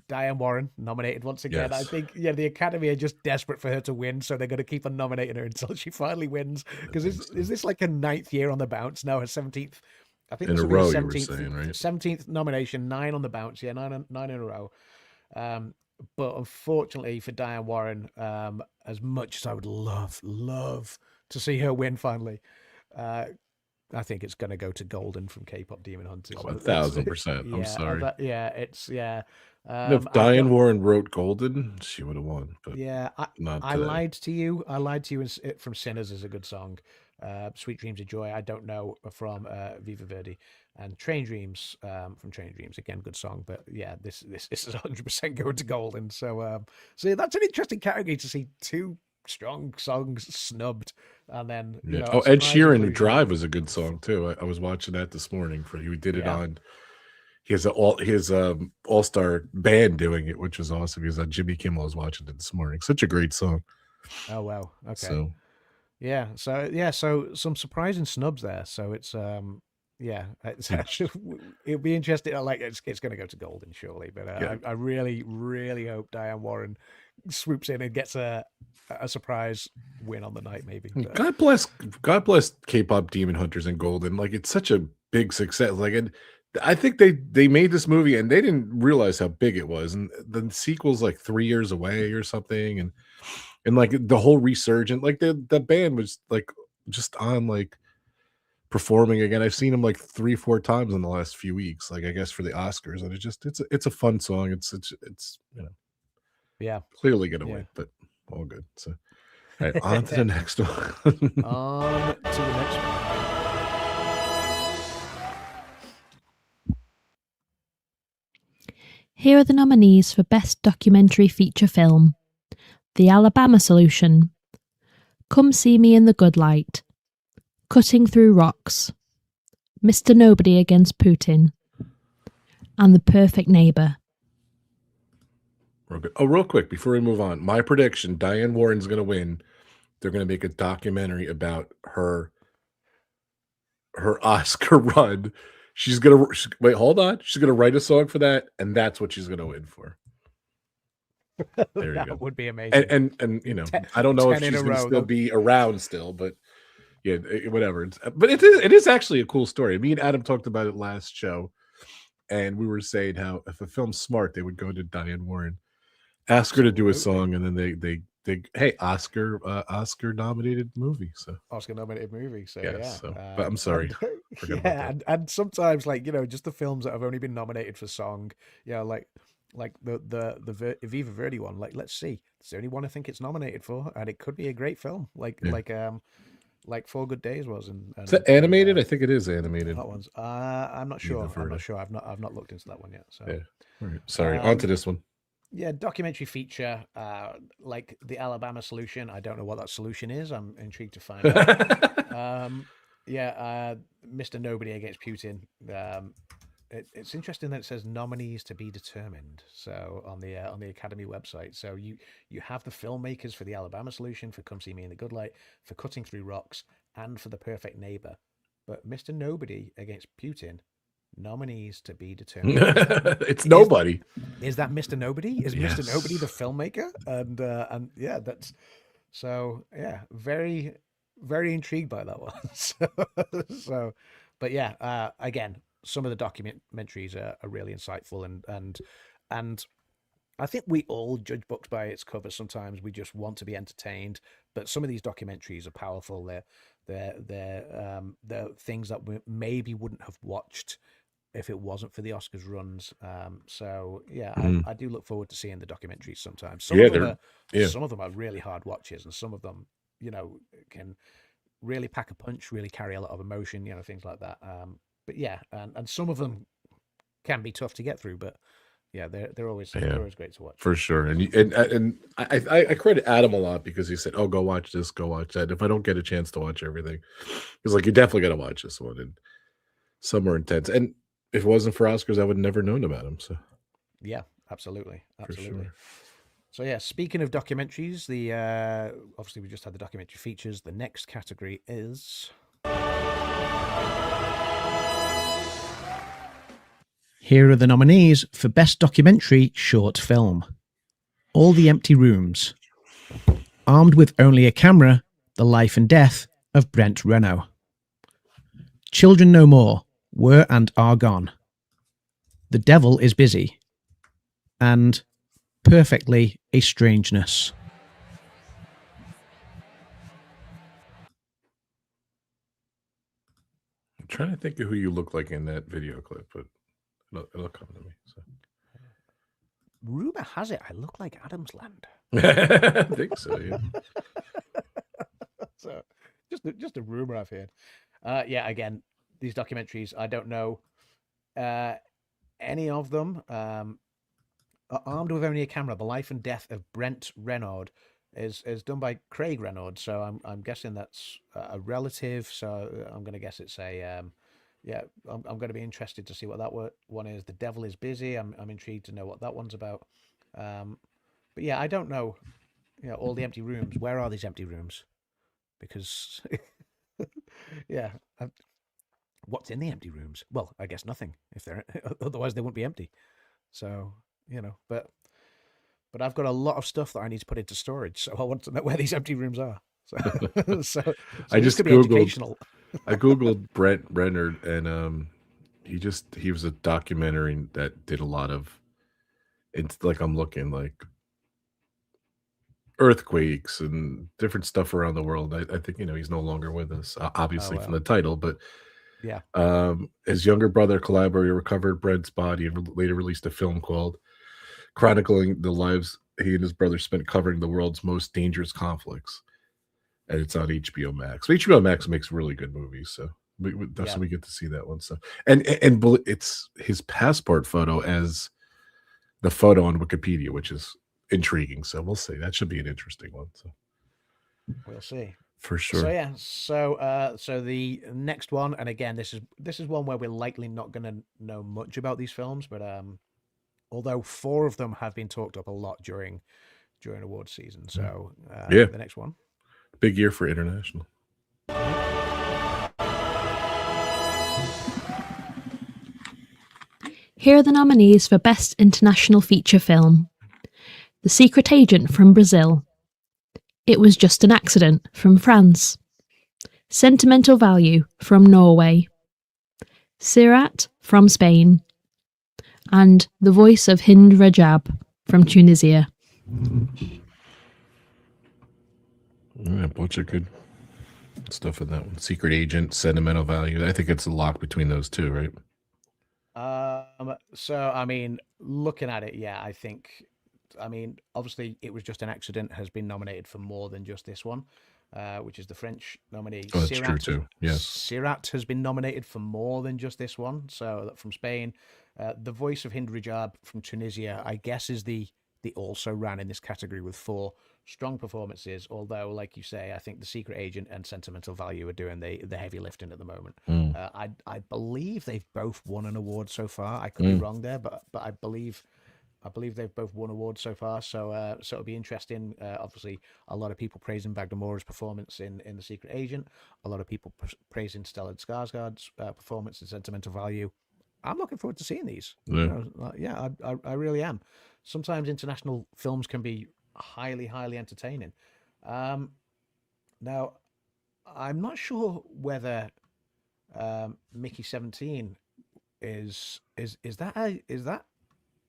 Diane Warren nominated once again. I Yes. think the Academy are just desperate for her to win, so they're going to keep on nominating her until she finally wins. Because is this like a 9th year on the bounce now? Her 17th, I think, In this a will be her row, you were 17th, saying, right? 17th nomination, 9 on the bounce. Yeah, nine in a row. But unfortunately for Diane Warren, as much as I would love to see her win finally, I think it's going to go to Golden from K-pop Demon Hunters. Oh, 1,000%. I'm Yeah, sorry. I've If Diane got- Warren wrote Golden, she would have won. But yeah, not I today. Lied to You. I Lied to You from Sinners is a good song. Sweet Dreams of Joy, I don't know, from Viva Verdi, and Train Dreams from Train Dreams, again, good song. But yeah, this is 100% going to Golden. So so that's an interesting category to see 2 strong songs snubbed, and then Yeah. a Oh, Ed surprise Sheeran, inclusion. Drive was a good song too. I was watching that this morning for he did it Yeah. on. He has his all-star band doing it, which was awesome. He was on Jimmy Kimmel. I was watching it this morning. Such a great song. Oh wow, okay. So Yeah, so some surprising snubs there. So it's it's actually, it'll be interesting. Like it's going to go to Golden surely, but Yeah. I really hope Diane Warren swoops in and gets a surprise win on the night, maybe. But, God bless K-pop Demon Hunters and Golden. Like it's such a big success. Like, and I think they made this movie and they didn't realize how big it was. And the sequel's like 3 years away or something. And and like the whole resurgent, like the band was like just on like performing again. I've seen him like 3-4 times in the last few weeks, like I guess for the Oscars, and it's a fun song. It's Yeah. clearly gonna Yeah. win, but all good. So all right, on to the next one. On to the next one. Here are the nominees for Best Documentary Feature Film: The Alabama Solution, Come See Me in the Good Light, Cutting Through Rocks, Mr. Nobody Against Putin, and The Perfect Neighbor. Real good. Oh, real quick before we move on, my prediction: Diane Warren's gonna win. They're gonna make a documentary about her Oscar run. She's gonna wait. Hold on. She's gonna write a song for that, and that's what she's gonna win for. There you That go. would be amazing. And you know, I don't know if 10 in she's a gonna row, still though. be around still, but yeah, whatever. But it is actually a cool story. Me and Adam talked about it last show, and we were saying how if a film's smart, they would go to Diane Warren, ask her to do a song, and then they hey, Oscar nominated movie. So Oscar nominated movie. So yes, yeah. so, but I'm sorry. Forgot about Yeah, that. and sometimes like just the films that have only been nominated for song, like the Viva Verdi one. Like, let's see, it's the only one I think it's nominated for, and it could be a great film. Like like 4 Good Days was. Is that animated? I think it is animated. That one's. I'm not sure. Viva I'm not Verdi. sure. I've not looked into that one yet. So Yeah. All right. Sorry. On to this one. yeah, documentary feature, like The Alabama Solution. I don't know what that solution is. I'm intrigued to find out. Mr. Nobody Against Putin. It's interesting that it says nominees to be determined. So on the Academy website, so you have the filmmakers for The Alabama Solution, for Come See Me in the Good Light, for Cutting Through Rocks, and for The Perfect Neighbor. But Mr. Nobody Against Putin, nominees to be determined. It's nobody. Is that Mr. Nobody? Is Yes. Mr. Nobody the filmmaker? And yeah, that's so yeah, very very intrigued by that one. so but yeah, again, some of the documentaries are really insightful and I think we all judge books by its cover. Sometimes we just want to be entertained, but some of these documentaries are powerful. They're things that we maybe wouldn't have watched if it wasn't for the Oscars runs. So yeah, I do look forward to seeing the documentaries sometimes. Some of them are really hard watches, and some of them, can really pack a punch, really carry a lot of emotion, things like that. But yeah, and some of them can be tough to get through, but yeah, they're always great to watch. For sure. And I credit Adam a lot because he said, "Oh, go watch this, go watch that." If I don't get a chance to watch everything, he's like, "You definitely got to watch this one." And some are intense. And if it wasn't for Oscars, I would have never known about him. So yeah, absolutely. For sure. So yeah, speaking of documentaries, the obviously we just had the documentary features. The next category is here are the nominees for Best Documentary Short Film: All the Empty Rooms, Armed with Only a Camera: The Life and Death of Brent Renaud, Children No More: Were and Are Gone, The Devil is Busy, and Perfectly a Strangeness. I'm trying to think of who you look like in that video clip, but it'll come to me. So. Rumor has it I look like Adam's Land. I think so, yeah. So just a rumor I've heard. Yeah, again, these documentaries, I don't know any of them. Armed with Only a Camera: The Life and Death of Brent Renaud is done by Craig Renaud, so I'm guessing that's a relative. So I'm going to guess it's a I'm going to be interested to see what that one is. The Devil is Busy. I'm intrigued to know what that one's about. But yeah, I don't know. All the empty rooms. Where are these empty rooms? Because yeah, what's in the empty rooms? Well, I guess nothing. If they're otherwise they wouldn't be empty. So but I've got a lot of stuff that I need to put into storage, so I want to know where these empty rooms are. So I just Googled. I googled Brent Renaud, and he was a documentary that did a lot of. It's like I'm looking like earthquakes and different stuff around the world. I think, he's no longer with us, obviously from the title, but Yeah. his younger brother collaborator recovered Brett's body and later released a film called chronicling the lives he and his brother spent covering the world's most dangerous conflicts. And it's on HBO Max. HBO Max makes really good movies, so we get to see that one. So and it's his passport photo as the photo on Wikipedia, which is intriguing. So we'll see. That should be an interesting one. So we'll see for sure. So yeah, so the next one, and again, this is one where we're likely not going to know much about these films, but although 4 of them have been talked up a lot during award season. So the next one, big year for international. Here are the nominees for Best International Feature Film. The Secret Agent from Brazil. It Was Just an Accident from France. Sentimental Value from Norway. Sirat from Spain. And The Voice of Hind Rajab from Tunisia. Yeah, a bunch of good stuff in that one. Secret Agent, Sentimental Value. I think it's a lock between those two, right? So I mean, looking at it, yeah, obviously It Was Just an Accident has been nominated for more than just this one, which is the French nominee. Oh, that's true too. Yes. Sirat has been nominated for more than just this one. So from Spain, The Voice of Hind Rajab from Tunisia, I guess, is the also ran in this category with 4 strong performances. Although, like you say, I think The Secret Agent and Sentimental Value are doing the heavy lifting at the moment. I believe they've both won an award so far. I could be wrong there, but I believe they've both won awards so far. So it'll be interesting. Obviously, a lot of people praising Bagdamora's performance in The Secret Agent. A lot of people praising Stellan Skarsgård's performance in Sentimental Value. I'm looking forward to seeing these. Yeah, I really am. Sometimes international films can be highly, highly entertaining. Now, I'm not sure whether Mickey 17 is that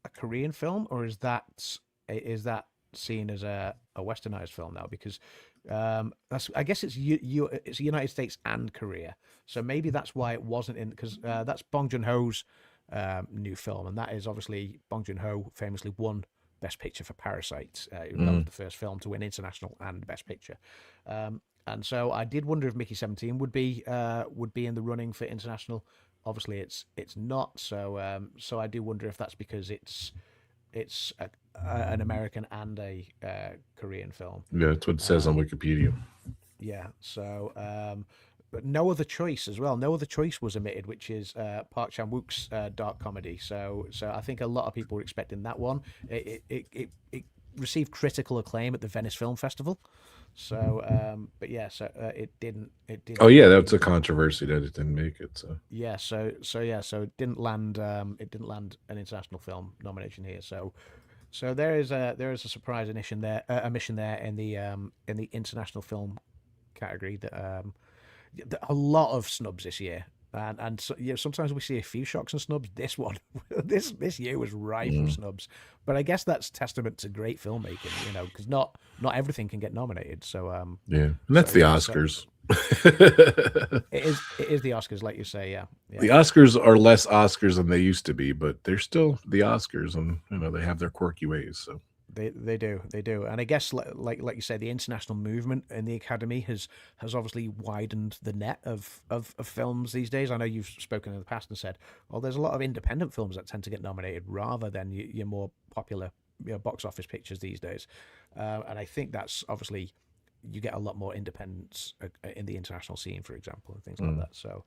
a Korean film, or is that seen as a westernized film now? Because I guess it's United States and Korea, so maybe that's why it wasn't in, because that's Bong Joon-ho's new film, and that is obviously Bong Joon-ho famously won Best Picture for Parasite. That was the first film to win international and Best Picture. And so I did wonder if Mickey 17 would be in the running for international. Obviously, it's not. So I do wonder if that's because it's an American and a Korean film. Yeah, that's what it says on Wikipedia. Yeah. So, but No Other Choice as well. No Other Choice was omitted, which is Park Chan-wook's dark comedy. So I think a lot of people were expecting that one. It received critical acclaim at the Venice Film Festival. So, but yeah, so it didn't. Oh yeah, that's a controversy that it didn't make it. So yeah, so it didn't land. It didn't land an international film nomination here. So there is a surprise omission there in the international film category that a lot of snubs this year. And so, sometimes we see a few shocks and snubs. This one, this year was rife with snubs. But I guess that's testament to great filmmaking, because not everything can get nominated. So yeah, and that's the Oscars. It is the Oscars, like you say. Yeah. The Oscars are less Oscars than they used to be, but they're still the Oscars, and they have their quirky ways. So They do, and I guess like you say, the international movement in the Academy has obviously widened the net of films these days. I know you've spoken in the past and said, well, there's a lot of independent films that tend to get nominated rather than your more popular box office pictures these days, and I think that's obviously you get a lot more independence in the international scene, for example, and things like that. So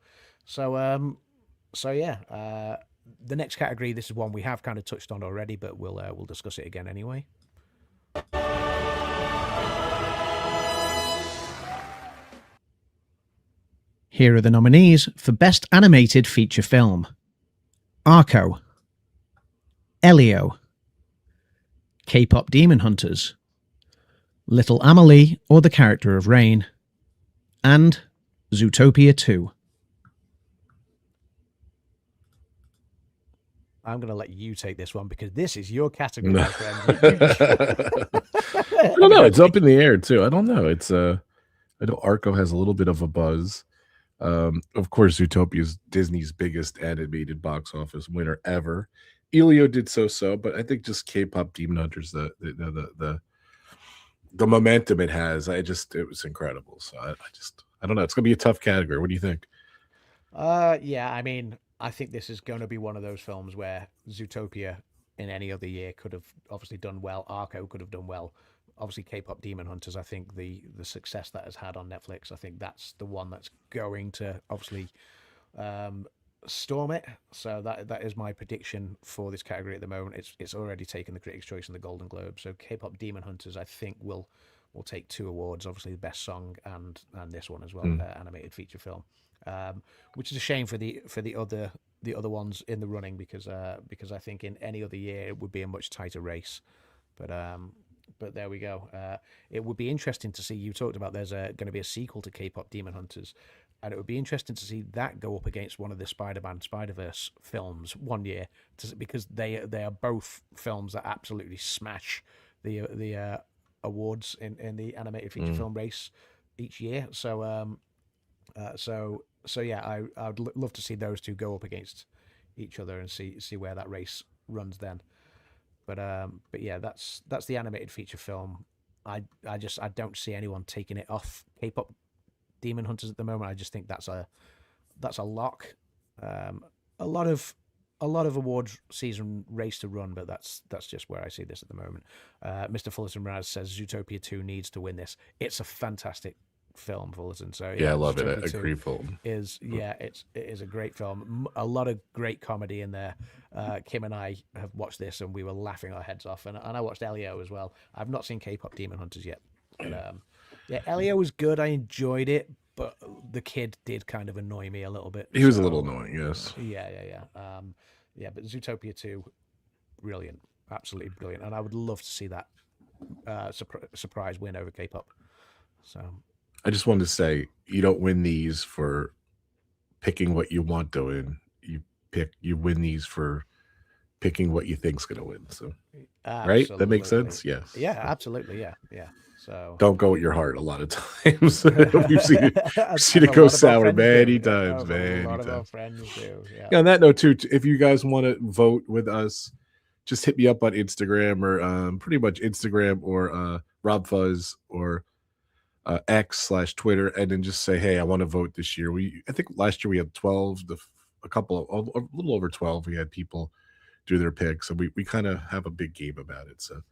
yeah. The next category, this is one we have kind of touched on already, but we'll discuss it again anyway. Here are the nominees for Best Animated Feature Film: Arco, Elio, K-pop Demon Hunters, Little Amelie or the Character of Rain, and Zootopia 2. I'm going to let you take this one because this is your category, my friend. I don't know. It's up in the air too. I don't know. It's I know Arco has a little bit of a buzz. Of course, Zootopia is Disney's biggest animated box office winner ever. Elio did so, but I think just K-pop Demon Hunters, the momentum it has, it was incredible. So I don't know. It's gonna be a tough category. What do you think? Yeah, I mean, I think this is going to be one of those films where Zootopia in any other year could have obviously done well. Arco could have done well. Obviously, K-pop Demon Hunters. I think the success that has had on Netflix, I think that's the one that's going to obviously storm it. So that is my prediction for this category at the moment. It's already taken the Critics' Choice and the Golden Globe. So K-pop Demon Hunters, I think will take 2 awards. Obviously, the best song and this one as well, animated feature film. Which is a shame for the other ones in the running because I think in any other year it would be a much tighter race. But there we go. It would be interesting to see. You talked about there's going to be a sequel to K-pop Demon Hunters, and it would be interesting to see that go up against one of the Spider-Man Spider-Verse films one year, because they are both films that absolutely smash the awards in the animated feature film race each year. So yeah, I would love to see those two go up against each other and see where that race runs then. But yeah, that's the animated feature film. I don't see anyone taking it off K-pop Demon Hunters at the moment. I just think that's a lock. A lot of award season race to run, but that's just where I see this at the moment. Mr. Fullerton Raz says Zootopia 2 needs to win this. It's a fantastic film, Fullerton. So yeah, I love Zootopia it. 2 A great film. it is a great film. A lot of great comedy in there. Kim and I have watched this and we were laughing our heads off, and I watched Elio as well. I've not seen K-pop Demon Hunters yet, but yeah, Elio was good. I enjoyed it, but the kid did kind of annoy me a little bit. He was a little annoying, yes. Yeah, but Zootopia 2, brilliant, absolutely brilliant, and I would love to see that surprise win over K-pop. So I just wanted to say, you don't win these for picking what you want to win. You win these for picking what you think's going to win. So, right? That makes sense. Yes. Yeah, absolutely. Yeah. So don't go with your heart a lot of times. We've seen it go sour many times, man. A lot of our friends do. Yeah. On that note, too, if you guys want to vote with us, just hit me up on Instagram or pretty much Instagram or RobFuz or X/Twitter, and then just say, hey, I want to vote this year. I think last year we had 12, a little over 12. We had people do their picks, so we kind of have a big game about it. So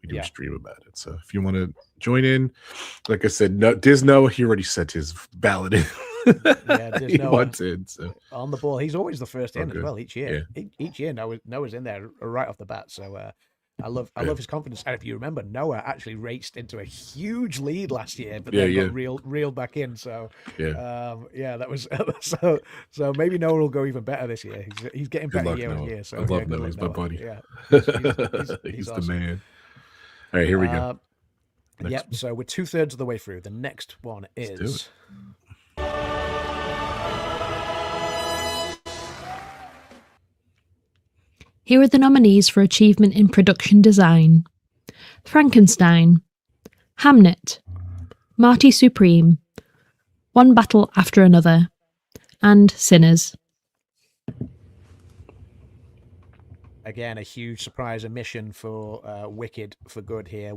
we do a stream about it. So if you want to join in, like I said, Disno, he already sent his ballot in. Yeah, Disno, he wants in, so on the ball. He's always the first in as well each year. Yeah. Each year, Noah's in there right off the bat. So I love his confidence. And if you remember, Noah actually raced into a huge lead last year, but then got reeled back in. So that was so maybe Noah will go even better this year. He's getting better year on year. So I love Noah. He's my buddy. Yeah, he's awesome. The man. All right, here we go. Yep. So we're 2/3 of the way through. The next one is. Here are the nominees for achievement in production design: Frankenstein, Hamnet, Marty Supreme, One Battle After Another, and Sinners. Again, a huge surprise omission for Wicked for Good here.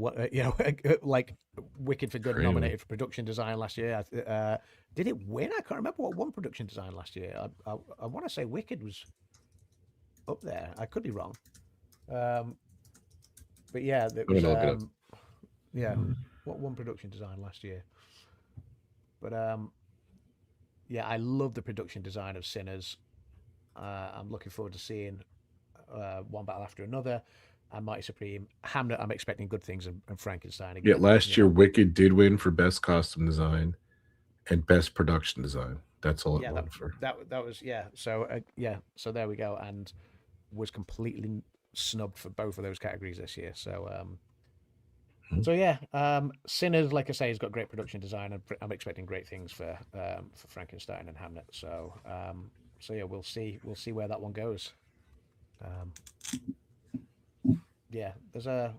Like Wicked for Good nominated for production design last year. Did it win? I can't remember what won production design last year. I want to say Wicked was up there. I could be wrong. But yeah, it was, what won production design last year? But yeah, I love the production design of Sinners. I'm looking forward to seeing One Battle After Another and Mighty Supreme. Hamnet, I'm expecting good things, and Frankenstein again. Yeah, last year Wicked did win for best costume design and best production design. That's all it won for. That was So there we go, and was completely snubbed for both of those categories this year. So Sinners, like I say, has got great production design, and I'm expecting great things for Frankenstein and Hamnet. So yeah, we'll see where that one goes. Yeah, there's a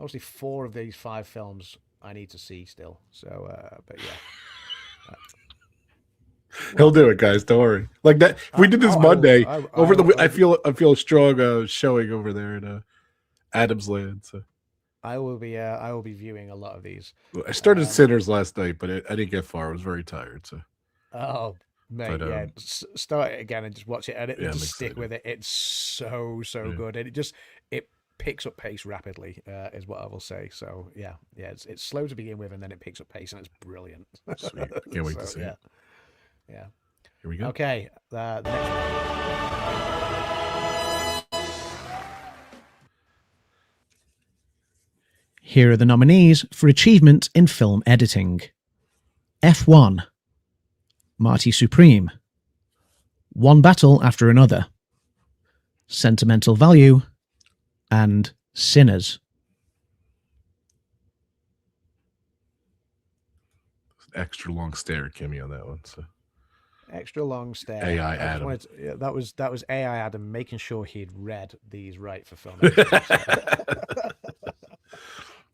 obviously 4 of these 5 films I need to see still. So, but yeah. He'll do it, guys. Don't worry. Like that. If we did this Monday over the. I feel a strong showing over there in Adam's Land. So I will be viewing a lot of these. I started Sinners last night, but I didn't get far. I was very tired. So. Oh, mate, But, yeah. Start it again and just watch it, and Yeah, I'm just stick excited. with it. It's so Yeah. good, and it picks up pace rapidly, is what I will say. So yeah, it's slow to begin with, and then it picks up pace, and it's brilliant. Sweet. Can't wait to So, see it. Yeah. Here we go. Okay. The next one. Here are the nominees for achievement in film editing. F1, Marty Supreme, One Battle After Another, Sentimental Value, and Sinners. Extra long stare at Kimmy on that one. So Extra long stare. AI I just Adam. wanted to- yeah, that was AI Adam making sure he'd read these right for film.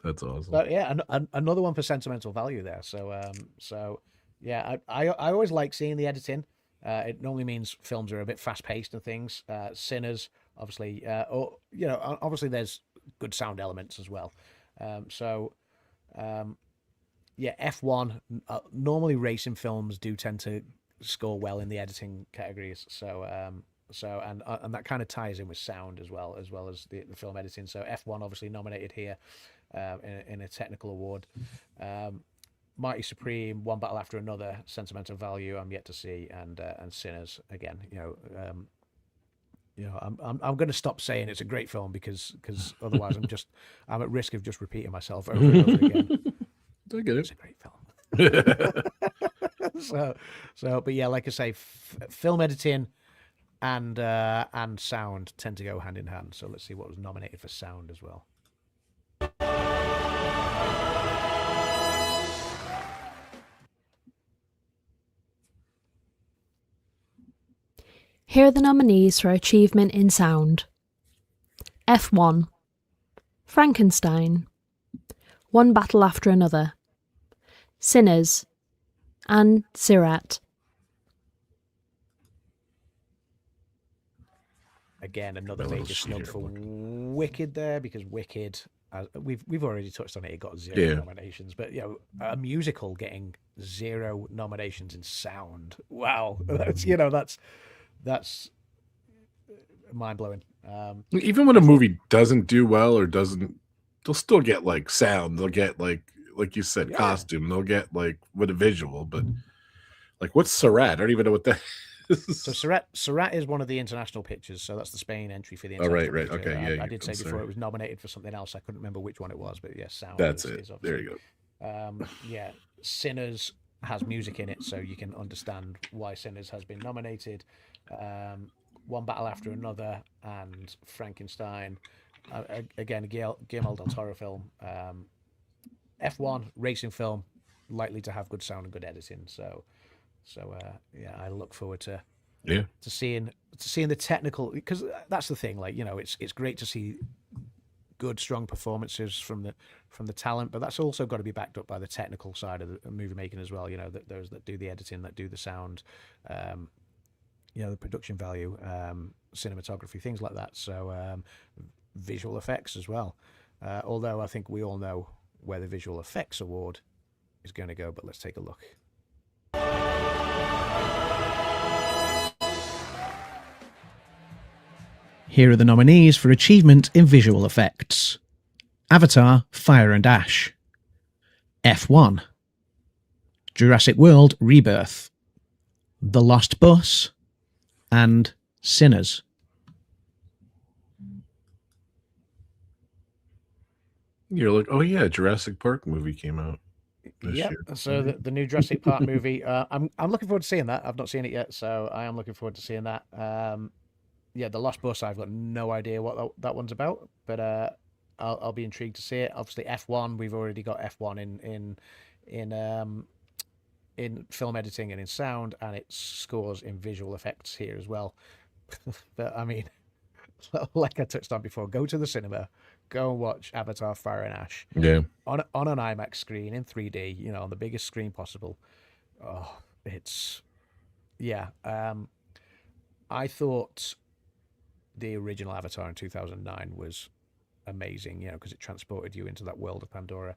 That's awesome. But yeah, another one for sentimental value there. So yeah, I always like seeing the editing. It normally means films are a bit fast paced and things. Sinners, obviously, obviously there's good sound elements as well. Yeah, F1. Normally, racing films do tend to score well in the editing categories. So and that kind of ties in with sound as well as the film editing. So F1 obviously nominated here in a technical award. Mighty Supreme, One Battle After Another, Sentimental Value, I'm yet to see, and Sinners again. I'm going to stop saying it's a great film because otherwise I'm at risk of just repeating myself over and over again. I get It's it. a great film. But yeah, like I say, film editing and sound tend to go hand in hand. So let's see what was nominated for sound as well. Here are the nominees for achievement in sound. F1, Frankenstein, One Battle After Another, Sinners, and Sirat. Again, another A little major sheet snub here, for look. Wicked there, because Wicked, we've already touched on it. It got 0 Yeah. nominations, but a musical getting 0 nominations in sound. Wow, that's mind blowing. Even when a movie doesn't do well or doesn't, they'll still get like sound. They'll get like you said, Yeah. costume. They'll get like with a visual. But like, what's Sarat? I don't even know what that is. So Sirat is one of the international pictures. So that's the Spain entry for the Oh, international right. picture. Okay, yeah, I did I'm say before sorry. it was nominated for something else. I couldn't remember which one it was, but yeah, sound. That's is it. obviously- There you go. Yeah, Sinners has music in it, so you can understand why Sinners has been nominated. One Battle After Another and Frankenstein. Again, a Guillermo del Toro film. F1 racing film, likely to have good sound and good editing. So yeah, I look forward to seeing the technical, because that's the thing. Like, it's great to see good, strong performances from the talent, but that's also got to be backed up by the technical side of the movie making as well. Those that do the editing, that do the sound, the production value, cinematography, things like that. So visual effects as well. Although I think we all know where the visual effects award is going to go, but let's take a look. Here are the nominees for achievement in visual effects. Avatar, Fire and Ash. F1, Jurassic World Rebirth, The Lost Bus, and Sinners. You're like, oh yeah, Jurassic Park movie came out this Yeah, year. so the new Jurassic Park movie, I'm looking forward to seeing that. I've not seen it yet, so I am looking forward to seeing that. Yeah, The Lost Bus, I've got no idea what that one's about, but I'll be intrigued to see it. Obviously, F1, we've already got F1 in film editing and in sound, and it scores in visual effects here as well. But I mean, like I touched on before, go to the cinema, go and watch Avatar: Fire and Ash Yeah. on an IMAX screen in 3D, you know, on the biggest screen possible. Oh, it's yeah. I thought the original Avatar in 2009 was amazing, you know, because it transported you into that world of Pandora.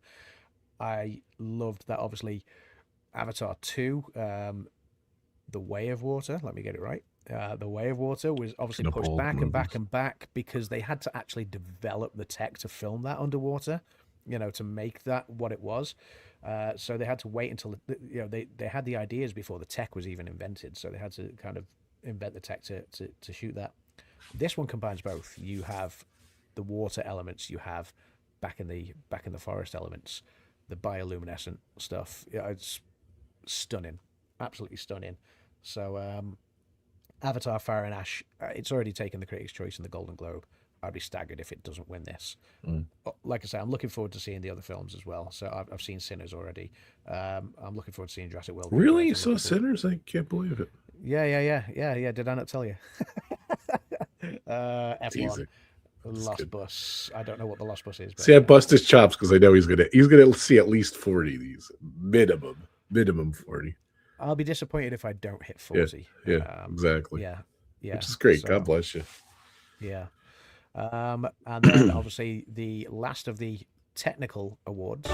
I loved that. Obviously, Avatar 2, The Way of Water. Let me get it right. The Way of Water was obviously The pushed bold back and back movies. and back because they had to actually develop the tech to film that underwater, you know, to make that what it was. So they had to wait until, you know, they had the ideas before the tech was even invented. So they had to kind of invent the tech to shoot that. This one combines both. You have the water elements, you have back in the forest elements, the bioluminescent stuff. Yeah, it's stunning, absolutely stunning. So Avatar: Fire and Ash, it's already taken the Critics' Choice and the Golden Globe. I'd be staggered if it doesn't win this. Mm. Like I say, I'm looking forward to seeing the other films as well. So I've seen Sinners already. I'm looking forward to seeing Jurassic World. Really? You Rebirth. saw Sinners? I can't believe it. Yeah. Did I not tell you? It's F1, easy. It's Lost good. Bus. I don't know what the Lost Bus is. But See, I bust his chops because I know he's gonna see at least 40 of these. Minimum 40. I'll be disappointed if I don't hit Yeah, 40. yeah, exactly. Yeah. Which is great. So, God bless you. yeah. And then obviously the last of the technical awards.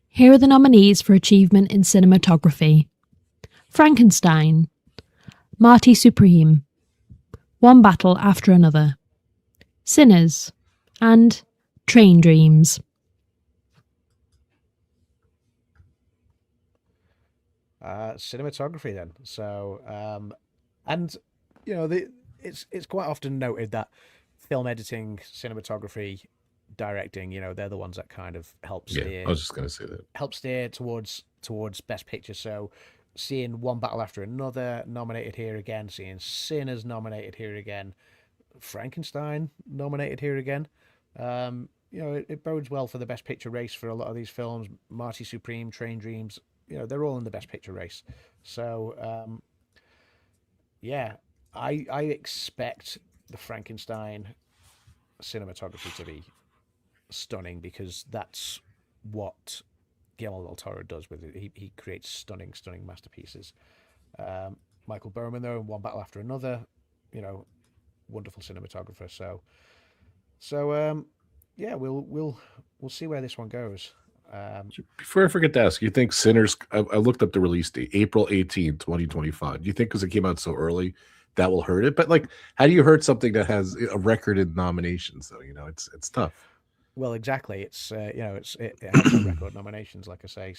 Here are the nominees for achievement in cinematography: Frankenstein, Marty Supreme, One Battle After Another, Sinners, and Train Dreams. Cinematography then. So and you know, it's quite often noted that film editing, cinematography, directing, you know, they're the ones that kind of help Yeah, steer I was just gonna say that. towards best picture. So seeing One Battle After Another nominated here again, seeing Sinners nominated here again, Frankenstein nominated here again. You know, it bodes well for the best picture race for a lot of these films. Marty Supreme, Train Dreams, you know, they're all in the best picture race. So yeah, I expect the Frankenstein cinematography to be stunning because that's what Guillermo del Toro does with it. He creates stunning masterpieces. Michael Bowman though, in One Battle After Another, you know, wonderful cinematographer. So yeah, we'll see where this one goes. Before I forget to ask, you think Sinners? I looked up the release date, April 18th, 2025. Do you think because it came out so early that will hurt it? But like, how do you hurt something that has a record in nominations? Though you know, it's tough. Well, exactly. It's you know, it has a record nominations, like I say.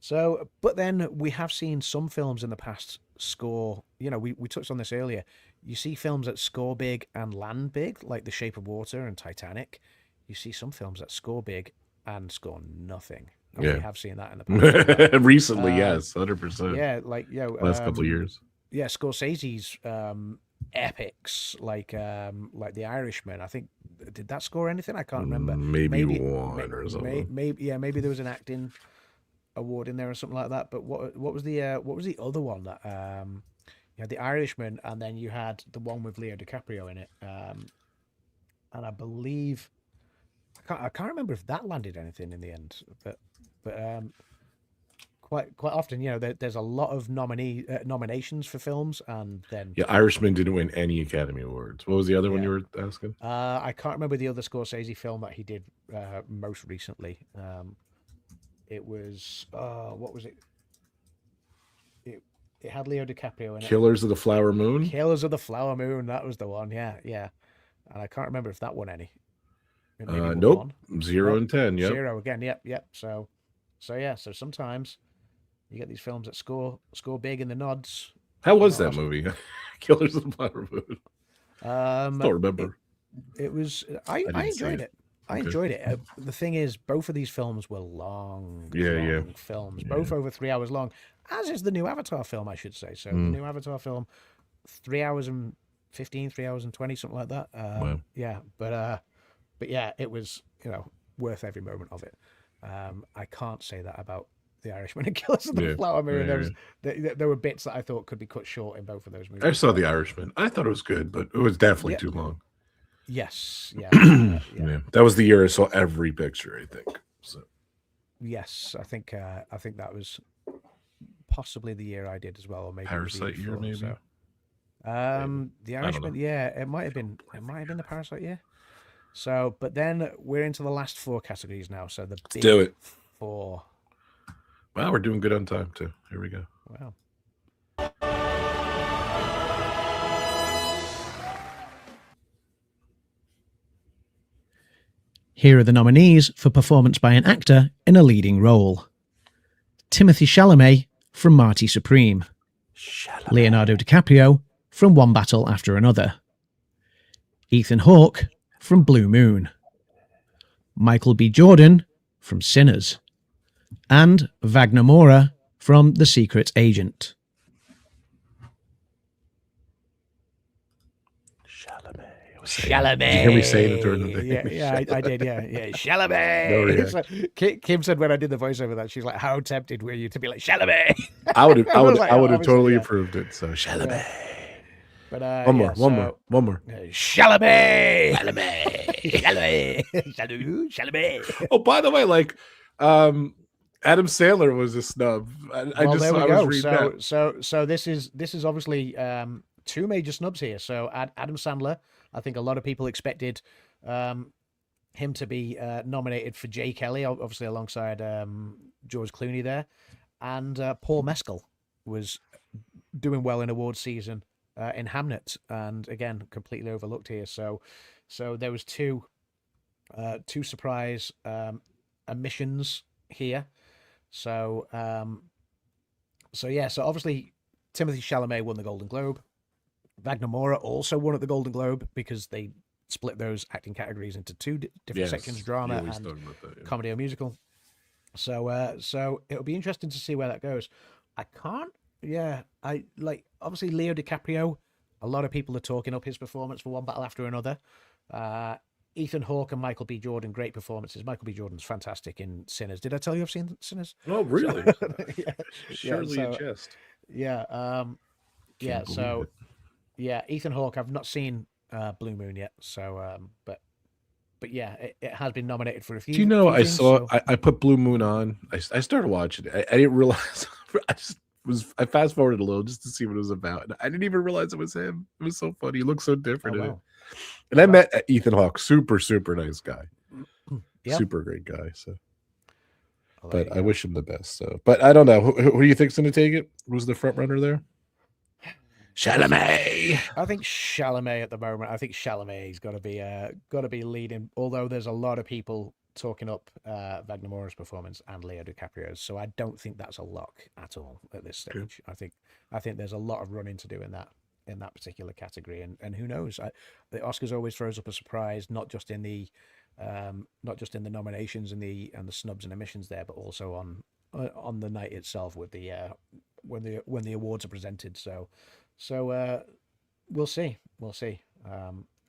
So, but then we have seen some films in the past score. You know, we touched on this earlier. You see films that score big and land big, like The Shape of Water and Titanic. You see some films that score big and score nothing. And Yeah. we have seen that in the past as well. Recently, yes, 100%. Yeah, like Last couple of years. yeah, Scorsese's epics like The Irishman. I think did that score anything? I can't remember. Maybe one or something. Maybe there was an acting award in there or something like that. But what was the other one that you had The Irishman and then you had the one with Leo DiCaprio in it. And I believe I can't remember if that landed anything in the end, but quite often, you know, there's a lot of nominations for films, and then Yeah, Irishman didn't win any Academy Awards. What was the other one Yeah. you were asking? I can't remember the other Scorsese film that he did most recently. It was what was it? It had Leo DiCaprio in it. Killers of the Flower Moon? Killers of the Flower Moon. That was the one. Yeah. And I can't remember if that won any. It maybe won Nope. one. 0 Nope. and 10. Yep. 0 again. Yep. So yeah. So sometimes you get these films that score big in the nods. How was You know, that movie? Killers of the Flower Moon. Don't remember. It was. I didn't see enjoyed it. it. I Okay. enjoyed it. The thing is, both of these films were long films, Yeah. both over 3 hours long, as is the new Avatar film, I should say. So the new Avatar film, 3 hours and 15, 3 hours and 20, something like that. Wow. Yeah, but yeah, it was, you know, worth every moment of it. I can't say that about The Irishman and Killers of the Yeah, Flower Moon. yeah, There were bits that I thought could be cut short in both of those movies. I saw The Irishman. I thought it was good, but it was definitely Yeah. too long. Yes, yeah, Yeah, that was the year I saw every picture, I think. So yes. I think that was possibly the year I did as well, or maybe it was the Parasite year, before, maybe. So. The don't Irishman, know. yeah, it might have been the Parasite year. So, but then we're into the last 4 categories now. So the big do it. 4. Wow, we're doing good on time too. Here we go. Wow. Here are the nominees for performance by an actor in a leading role. Timothy Chalamet from Marty Supreme. Leonardo DiCaprio from One Battle After Another. Ethan Hawke from Blue Moon. Michael B. Jordan from Sinners. And Wagner Moura from The Secret Agent. Chalamet. Did you hear me saying it during the thing? Yeah, I did. Yeah. Chalamet. No reaction. So, Kim said when I did the voiceover that she's like, "How tempted were you to be like Chalamet?" I would have was like, obviously, totally yeah. approved it. So Chalamet. But One more. Chalamet. Chalamet. Oh, by the way, like Adam Sandler was a snub. I Well, just there we I go. was reading that. So this is obviously 2 major snubs here. So Adam Sandler, I think a lot of people expected him to be nominated for Jay Kelly, obviously alongside George Clooney there, and Paul Mescal was doing well in awards season in Hamnet, and again completely overlooked here. So there was two surprise omissions here. So obviously Timothy Chalamet won the Golden Globe. Wagner Moura also won at the Golden Globe because they split those acting categories into 2 different sections: drama and comedy or musical. So it'll be interesting to see where that goes. Obviously Leo DiCaprio. A lot of people are talking up his performance for One Battle After Another. Ethan Hawke and Michael B. Jordan, great performances. Michael B. Jordan's fantastic in Sinners. Did I tell you I've seen Sinners? Oh, really? Yeah. Surely so- a jest. Yeah. Can't believe it. Yeah, Ethan Hawke. I've not seen Blue Moon yet. So, but yeah, it has been nominated for a few. Do you know few I things, saw so- I put Blue Moon on. I started watching it. I didn't realize I fast forwarded a little just to see what it was about. And I didn't even realize it was him. It was so funny. He looked so different in it. wow. And I met Ethan Hawke, super nice guy. Yep. Super great guy. So Well, there but you I go. wish him the best. So but I don't know. Who do you think's gonna take it? Who's the front runner there? Chalamet. I think Chalamet at the moment. I think Chalamet's got to be leading. Although there's a lot of people talking up Wagner Moura's performance and Leo DiCaprio's, so I don't think that's a lock at all at this stage. Okay. I think there's a lot of running to do in that particular category, and who knows? The Oscars always throws up a surprise, not just in the nominations and the snubs and omissions there, but also on the night itself with the when the awards are presented. So we'll see.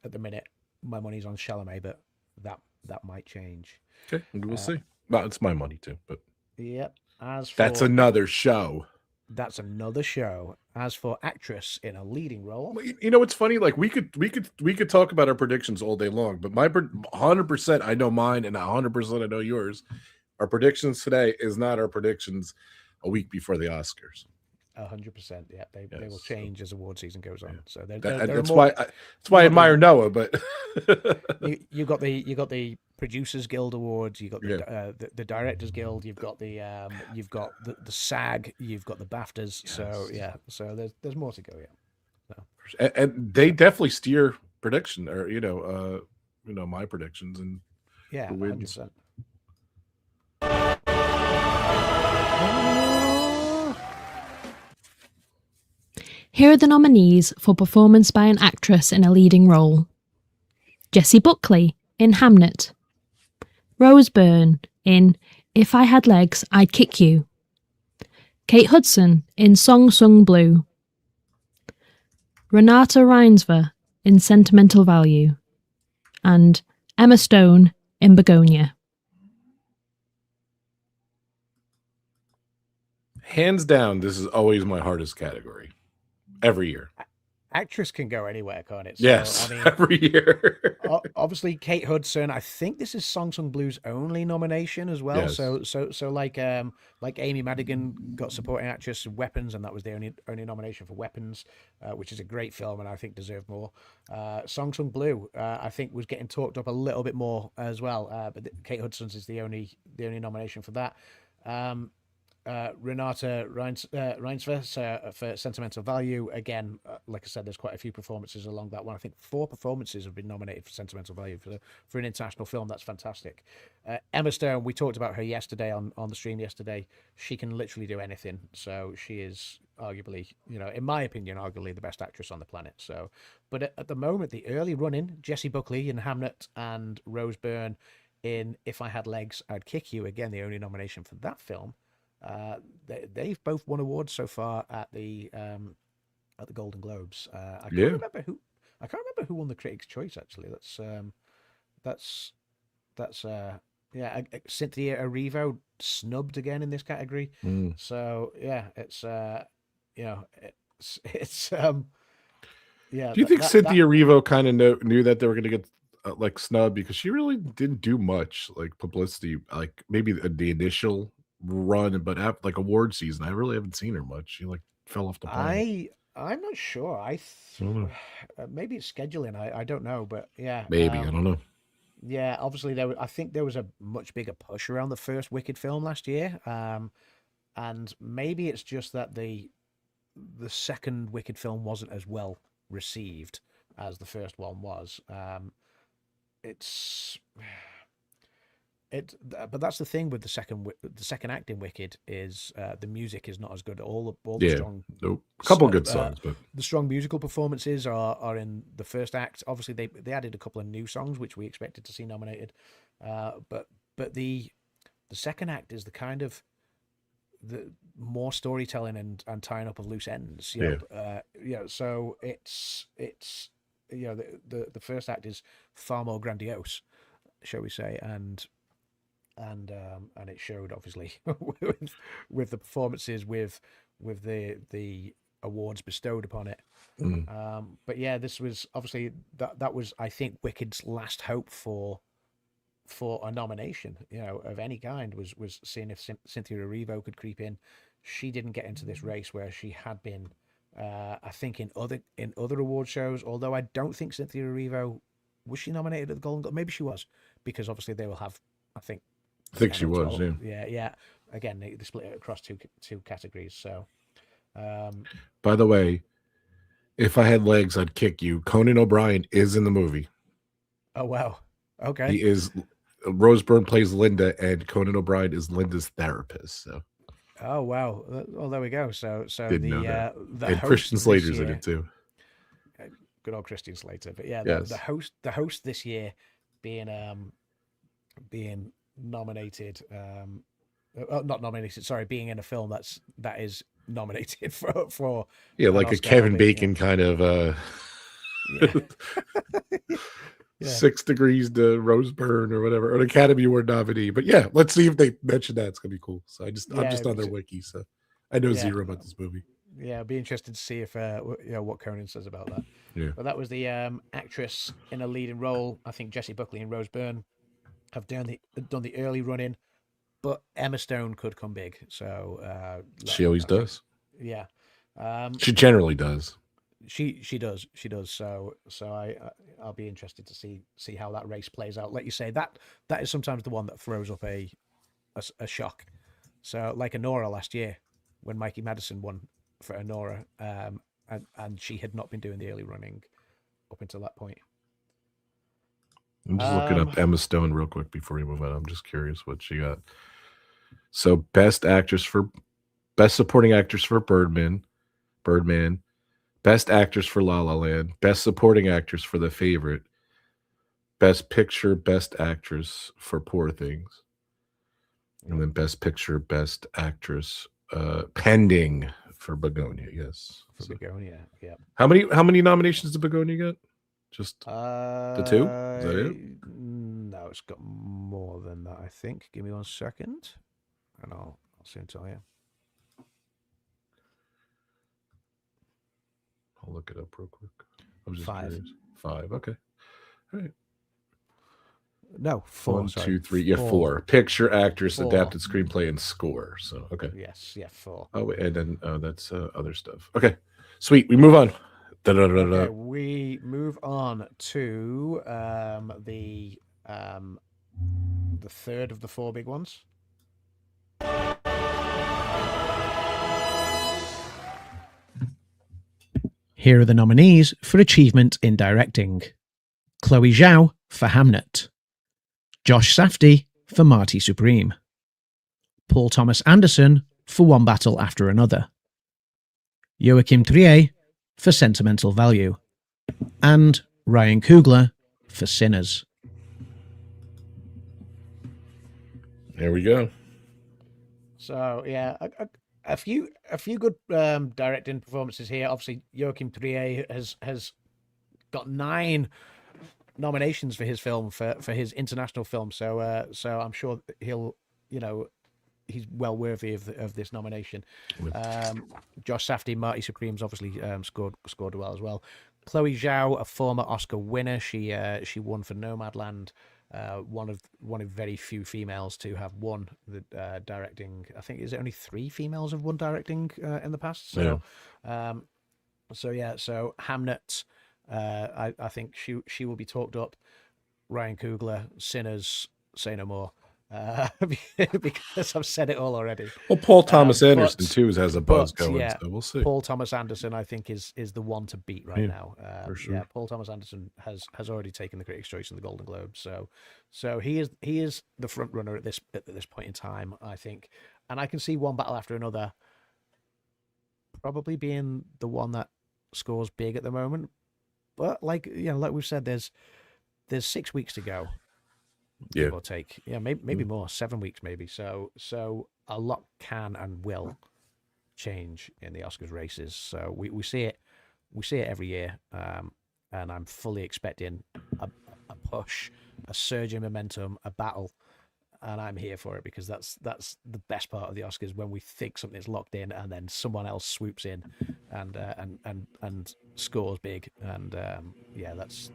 At the minute, my money's on Chalamet, but that might change. Okay, we'll see. Well, it's my money too, but Yep. that's another show. That's another show. As for actress in a leading role, Well, you know what's funny? Like we could talk about our predictions all day long, but my 100% I know mine, and 100% I know yours. Our predictions today is not our predictions a week before the Oscars. 100%. Yeah, they will Yes, change as award season goes on. Yeah. So they're That's more, why I admire Noah. But you got the Producers Guild Awards, you got the Directors Guild, you've got the SAG, you've got the BAFTAs. So Yes. so there's more to go. Yeah. and they definitely steer prediction, or my predictions, and Yeah, who wins. 100%. Here are the nominees for performance by an actress in a leading role. Jessie Buckley in Hamnet. Rose Byrne in If I Had Legs, I'd Kick You. Kate Hudson in Song Sung Blue. Renata Reinsver in Sentimental Value. And Emma Stone in Begonia. Hands down, this is always my hardest category every year. Actress can go anywhere, can't it? So, Yes, I mean, every year. obviously Kate Hudson. I think this is Song Sung Blue's only nomination as well. Yes. So like Amy Madigan got supporting actress in Weapons, and that was the only nomination for Weapons, which is a great film and I think deserved more. Song Sung Blue, I think was getting talked up a little bit more as well, but Kate Hudson's is the only nomination for that. Renata Reinsve for Sentimental Value. Again, like I said, there's quite a few performances along that one. I think 4 performances have been nominated for Sentimental Value for an international film. That's fantastic. Emma Stone, we talked about her yesterday on the stream yesterday. She can literally do anything. So she is arguably, in my opinion, arguably the best actress on the planet. So, but at the moment, the early run-in, Jessie Buckley in Hamnet and Rose Byrne in If I Had Legs, I'd Kick You. Again, the only nomination for that film. They've both won awards so far at the Golden Globes. I can't remember who won the Critics' Choice. Actually, that's Cynthia Erivo snubbed again in this category. So yeah, it's yeah. Do you think Cynthia Erivo kind of knew that they were going to get like snubbed, because she really didn't do much like publicity, like maybe the initial run, but after like award season, I really haven't seen her much. She like fell off the pile. I'm not sure. Maybe it's scheduling. I don't know, but yeah, maybe I don't know. Yeah, obviously I think there was a much bigger push around the first Wicked film last year, and maybe it's just that the second Wicked film wasn't as well received as the first one was. But that's the thing with the second act in Wicked is the music is not as good. All the strong, a couple good songs, but the strong musical performances are in the first act. Obviously, they added a couple of new songs which we expected to see nominated, but the second act is the kind of the more storytelling and tying up of loose ends. So it's the first act is far more grandiose, shall we say, and it showed obviously with the performances, with the awards bestowed upon it. But yeah, this was obviously that was, I think, Wicked's last hope for a nomination, of any kind, was seeing if Cynthia Erivo could creep in. She didn't get into this race where she had been, I think, in other award shows. Although I don't think Cynthia Erivo was she nominated at the Golden Globe. Maybe she was, because obviously they will have, I think she was. Yeah. Again, they split it across two categories. So, by the way, If I Had Legs, I'd Kick You. Conan O'Brien is in the movie. Oh wow. Okay. He is. Rose Byrne plays Linda, and Conan O'Brien is Linda's therapist. So. Oh wow. Well, there we go. So Didn't know that. The and host Christian Slater's in it too. Good old Christian Slater. But yeah, yes. the host this year being nominated, not nominated, sorry, being in a film that is nominated for like a Kevin Bacon kind of yeah. 6 Degrees to Rose Byrne or whatever, an Academy Award nominee. But yeah, let's see if they mention that. It's gonna be cool. So I'm just on their wiki, so I know zero about this movie. Yeah, I'd be interested to see if what Conan says about that. Yeah. But that was the actress in a leading role. I think Jessie Buckley and Rose Byrne have done the early run in, but Emma Stone could come big. So she always does. Yeah. She generally does. She does. So I'll be interested to see how that race plays out. Like you say, that is sometimes the one that throws up a shock. So like Honora last year, when Mikey Madison won for Honora, and she had not been doing the early running up until that point. I'm just looking up Emma Stone real quick before we move on. I'm just curious what she got. So best supporting actress for Birdman, best actress for La La Land, best supporting actress for The Favorite, best picture, best actress for Poor Things, and then best picture, best actress pending for Begonia. Yes, for Begonia. Yeah. How many nominations did Begonia get? Just the 2? Is that it? No, it's got more than that, I think. Give me 1 second, and I'll soon tell you. I'll look it up real quick. I was just 5. curious. 5. Okay. All right. No, 4. 1, sorry. 2, 3. Yeah, 4. Picture, actress, 4. adapted screenplay, and score. So okay. Yes, yeah, 4. Oh, and then that's other stuff. Okay, sweet. We move on. Okay, we move on to the third of the 4 big ones. Here are the nominees for achievement in directing: Chloe Zhao for Hamnet, Josh Safdie for Marty Supreme, Paul Thomas Anderson for One Battle After Another, Joachim Trier for Sentimental Value, and Ryan Coogler for Sinners. There we go. So yeah, a few good directing performances here. Obviously, Joachim Trier has got 9 nominations for his film for his international film. So I'm sure he'll, he's well worthy of this nomination. Josh Safdie, Marty Supreme's obviously scored well as well. Chloe Zhao, a former Oscar winner, she won for Nomadland. One of very few females to have won the directing. I think is it only 3 females have won directing in the past. So, so Hamnet, I think she will be talked up. Ryan Coogler, Sinners, say no more. Because I've said it all already. Well, Paul Thomas Anderson too has a buzz going, yeah, so we'll see. Paul Thomas Anderson, I think, is the one to beat right now. for sure. Yeah, Paul Thomas Anderson has already taken the Critics' Choice and the Golden Globe, so he is the front runner at this point in time, I think, and I can see One Battle After Another probably being the one that scores big at the moment. But like we've said, there's 6 weeks to go. Give or take, maybe more, 7 weeks maybe. So a lot can and will change in the Oscars races. So we see it every year, and I'm fully expecting a push, a surge in momentum, a battle, and I'm here for it because that's the best part of the Oscars, when we think something's locked in and then someone else swoops in and scores big, and that's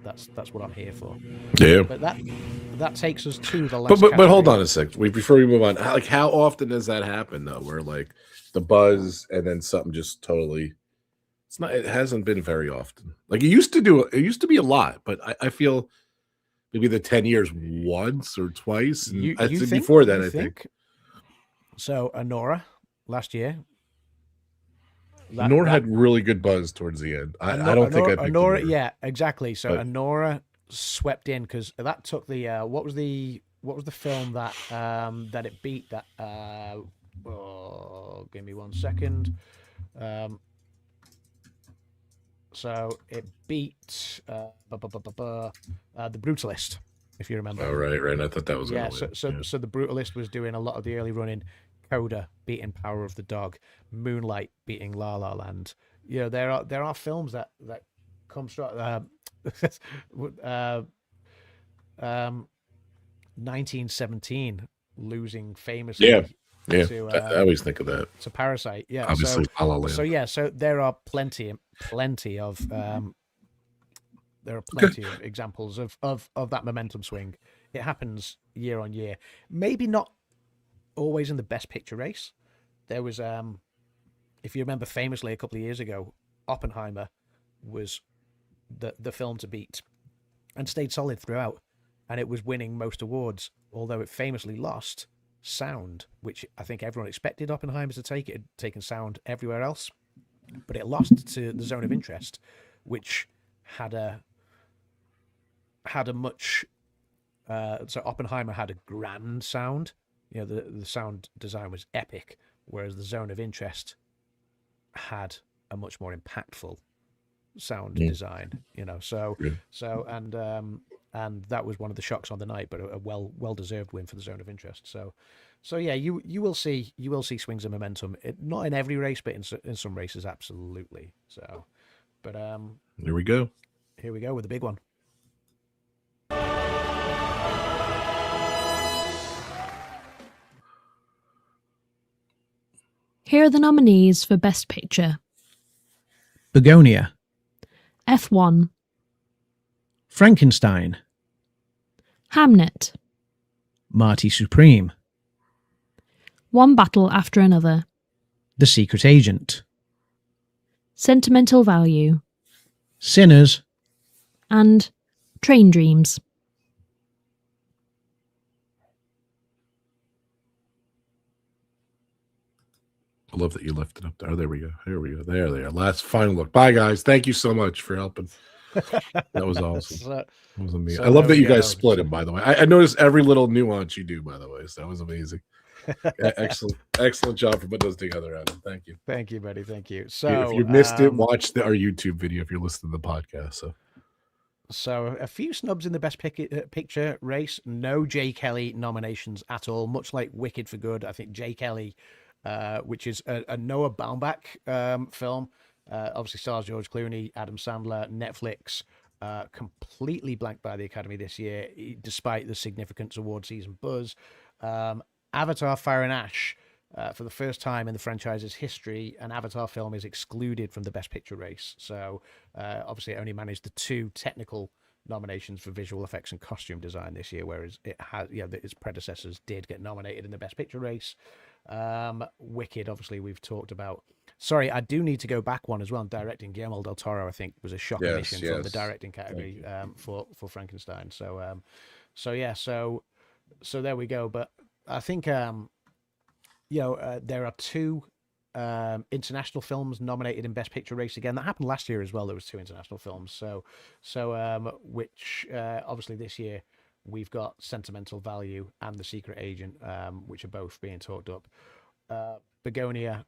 what I'm here for. Yeah, but that takes us to the last. But hold on a sec. Before we move on, how often does that happen though? Where like the buzz and then something just totally. It hasn't been very often. Like it used to be a lot, but I feel maybe the 10 years once or twice. And before that, I think. So Anora last year. Anora had really good buzz towards the end. I don't think I picked Anora. Yeah, exactly. So Anora swept in because that took the what was the film that that it beat that give me 1 second. So it beat The Brutalist, if you remember. Oh, right. I thought that was so The Brutalist was doing a lot of the early running. Coda beating Power of the Dog, Moonlight beating La La Land. There are films that come straight. 1917 losing famously. Yeah. To, I always think of that. To Parasite. Yeah. Obviously, La La Land. So there are plenty of examples of that momentum swing. It happens year on year. Maybe not always in the best picture race. There was if you remember famously a couple of years ago, Oppenheimer was the film to beat and stayed solid throughout, and it was winning most awards, although it famously lost sound, which I think everyone expected Oppenheimer to take. It had taken sound everywhere else, but it lost to The Zone of Interest, which had a much so Oppenheimer had a grand sound. The sound design was epic, whereas The Zone of Interest had a much more impactful sound design. And that was one of the shocks on the night, but a well deserved win for The Zone of Interest. So yeah, you will see swings of momentum. Not in every race, but in some races, absolutely. So, but here we go with the big one. Here are the nominees for Best Picture: Begonia, F1, Frankenstein, Hamnet, Marty Supreme, One Battle After Another, The Secret Agent, Sentimental Value, Sinners, and Train Dreams. I love that you left it up there. There we go. Here we go. There they are. Last final look. Bye, guys. Thank you so much for helping. That was awesome. That was amazing. So I love there that we you guys go. split it, by the way. I noticed every little nuance you do, by the way. So that was amazing. Excellent job for putting those together, Adam. Thank you. Thank you, buddy. Thank you. So If you missed it, watch our YouTube video if you're listening to the podcast. So a few snubs in the best picture race. No J. Kelly nominations at all. Much like Wicked for Good, I think J. Kelly, which is a Noah Baumbach film, obviously stars George Clooney, Adam Sandler, Netflix, completely blanked by the Academy this year, despite the significant award season buzz. Avatar: Fire and Ash. For the first time in the franchise's history, an Avatar film is excluded from the Best Picture race. So, obviously, it only managed the 2 technical nominations for visual effects and costume design this year, whereas it has, its predecessors did get nominated in the Best Picture race. Wicked, obviously, we've talked about. Sorry, I do need to go back one as well. Directing, Guillermo del Toro, I think, was a shock omission from the directing category for Frankenstein. So there we go. But I think. There are 2 international films nominated in Best Picture race again. That happened last year as well. There was 2 international films. Which obviously this year we've got Sentimental Value and The Secret Agent, which are both being talked up. Begonia,